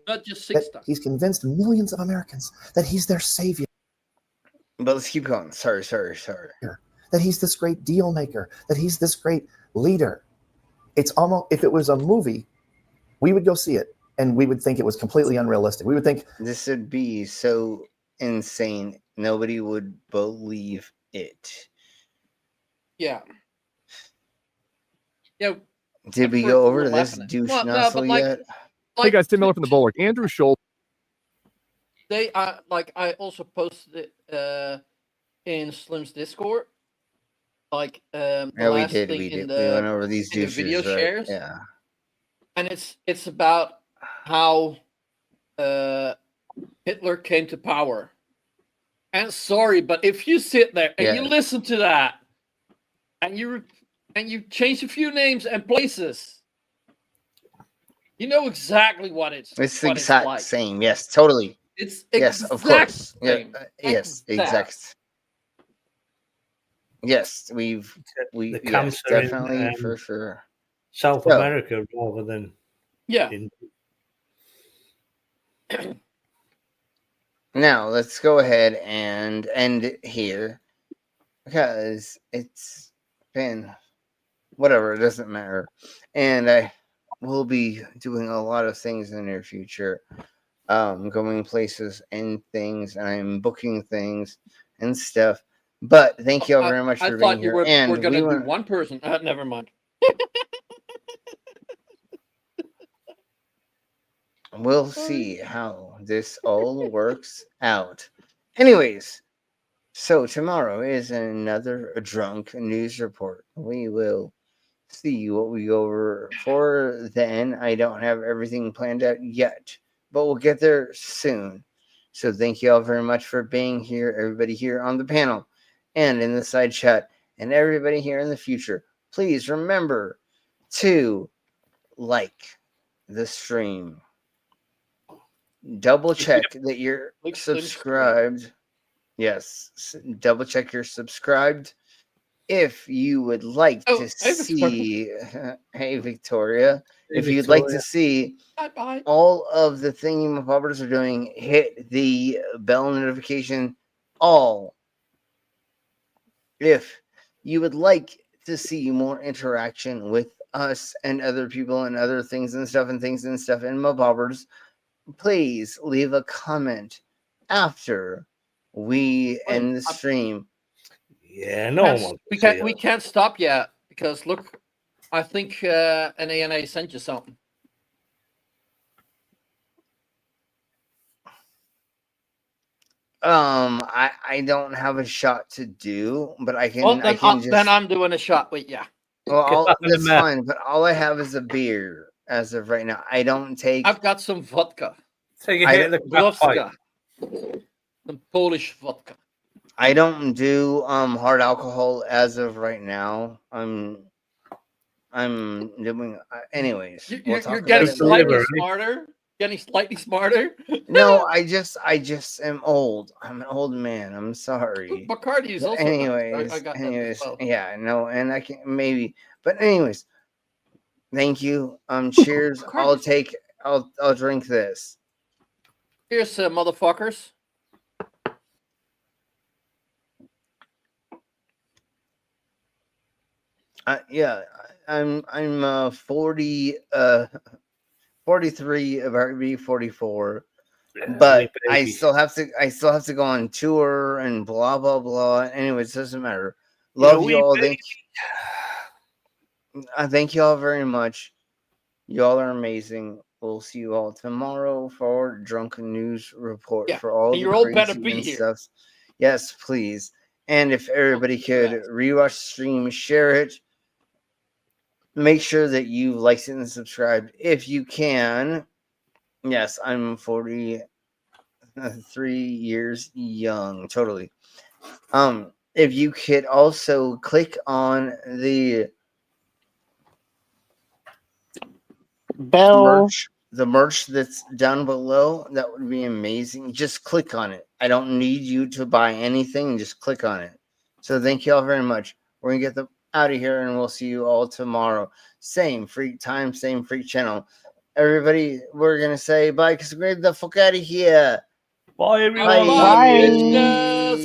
not just 6 times. He's convinced millions of Americans that he's their savior. But let's keep going. Sorry. That he's this great deal maker, that he's this great leader. It's almost, if it was a movie, we would go see it and we would think it was completely unrealistic. We would think this would be so insane. Nobody would believe it. Yeah. Yeah. Did we go over this douche nuzzle yet? Hey guys, Tim Miller from the Bulwark. Andrew Schultz. They I also posted it in Slim's Discord. Like the Yeah, we last did. thing We in did. the, We went over these in the douches, video right? shares. Yeah. And it's about how Hitler came to power. And sorry, but if you sit there and you listen to that, and you change a few names and places, you know exactly what it's. It's the what it's exact like. same. Yes, totally. It's yes, of course. Yeah, yes, exact. Yes, we The yes, cancer definitely in, for sure. South So, America rather than now let's go ahead and end it here because it's been whatever, it doesn't matter. And I will be doing a lot of things in the near future. Going places and things, and I'm booking things and stuff. But thank you all very much for being here. And we're gonna do one person. Never mind. We'll see how this all works out. Anyways, so tomorrow is another drunk news report. We will see what we go over for then. I don't have everything planned out yet, but we'll get there soon. So thank you all very much for being here, everybody here on the panel and in the side chat, and everybody here in the future. Please remember to like the stream. Double check that you're subscribed. Yes, double check you're subscribed. If you would like to see, hey Victoria, if you'd like to see all of the thingamabobbers are doing, hit the bell notification all. If you would like to see more interaction with us and other people and other things and stuff in mabobbers, please leave a comment after we end the stream. Yeah, no one. We can't stop yet because look, I think an ANA sent you something. I don't have a shot to do, but I can. Well, then, I can just. Then I'm doing a shot with you. Well, that's fine, but all I have is a beer as of right now. I don't take. I've got some vodka. Take a hit of the vodka. Some Polish vodka. I don't do hard alcohol as of right now. I'm doing anyways. You're getting slightly smarter. Getting slightly smarter. No, I just am old. I'm an old man. I'm sorry. Bacardi is also. Anyways, I got that as well. Yeah, no, and I can maybe, but anyways, thank you. Cheers. I'll drink this. Cheers, motherfuckers. Yeah, I'm 40 43, about to be 44, but I still have to go on tour and blah blah blah. Anyways, it doesn't matter. Love you all. Thank you all very much. You all are amazing. We'll see you all tomorrow for Drunken News Report for all you're the all crazy better be and here. stuff. Yes, please. And if everybody could rewatch the stream, share it. Make sure that you liked it and subscribed if you can. Yes, I'm 43 years young. Totally. If you could also click on the bell, the merch that's down below, that would be amazing. Just click on it. I don't need you to buy anything. Just click on it. So thank you all very much. We're gonna get them out of here, and we'll see you all tomorrow. Same freak time, same freak channel. Everybody, we're gonna say bye because we're the fuck out of here. Bye, everyone. Bye. Love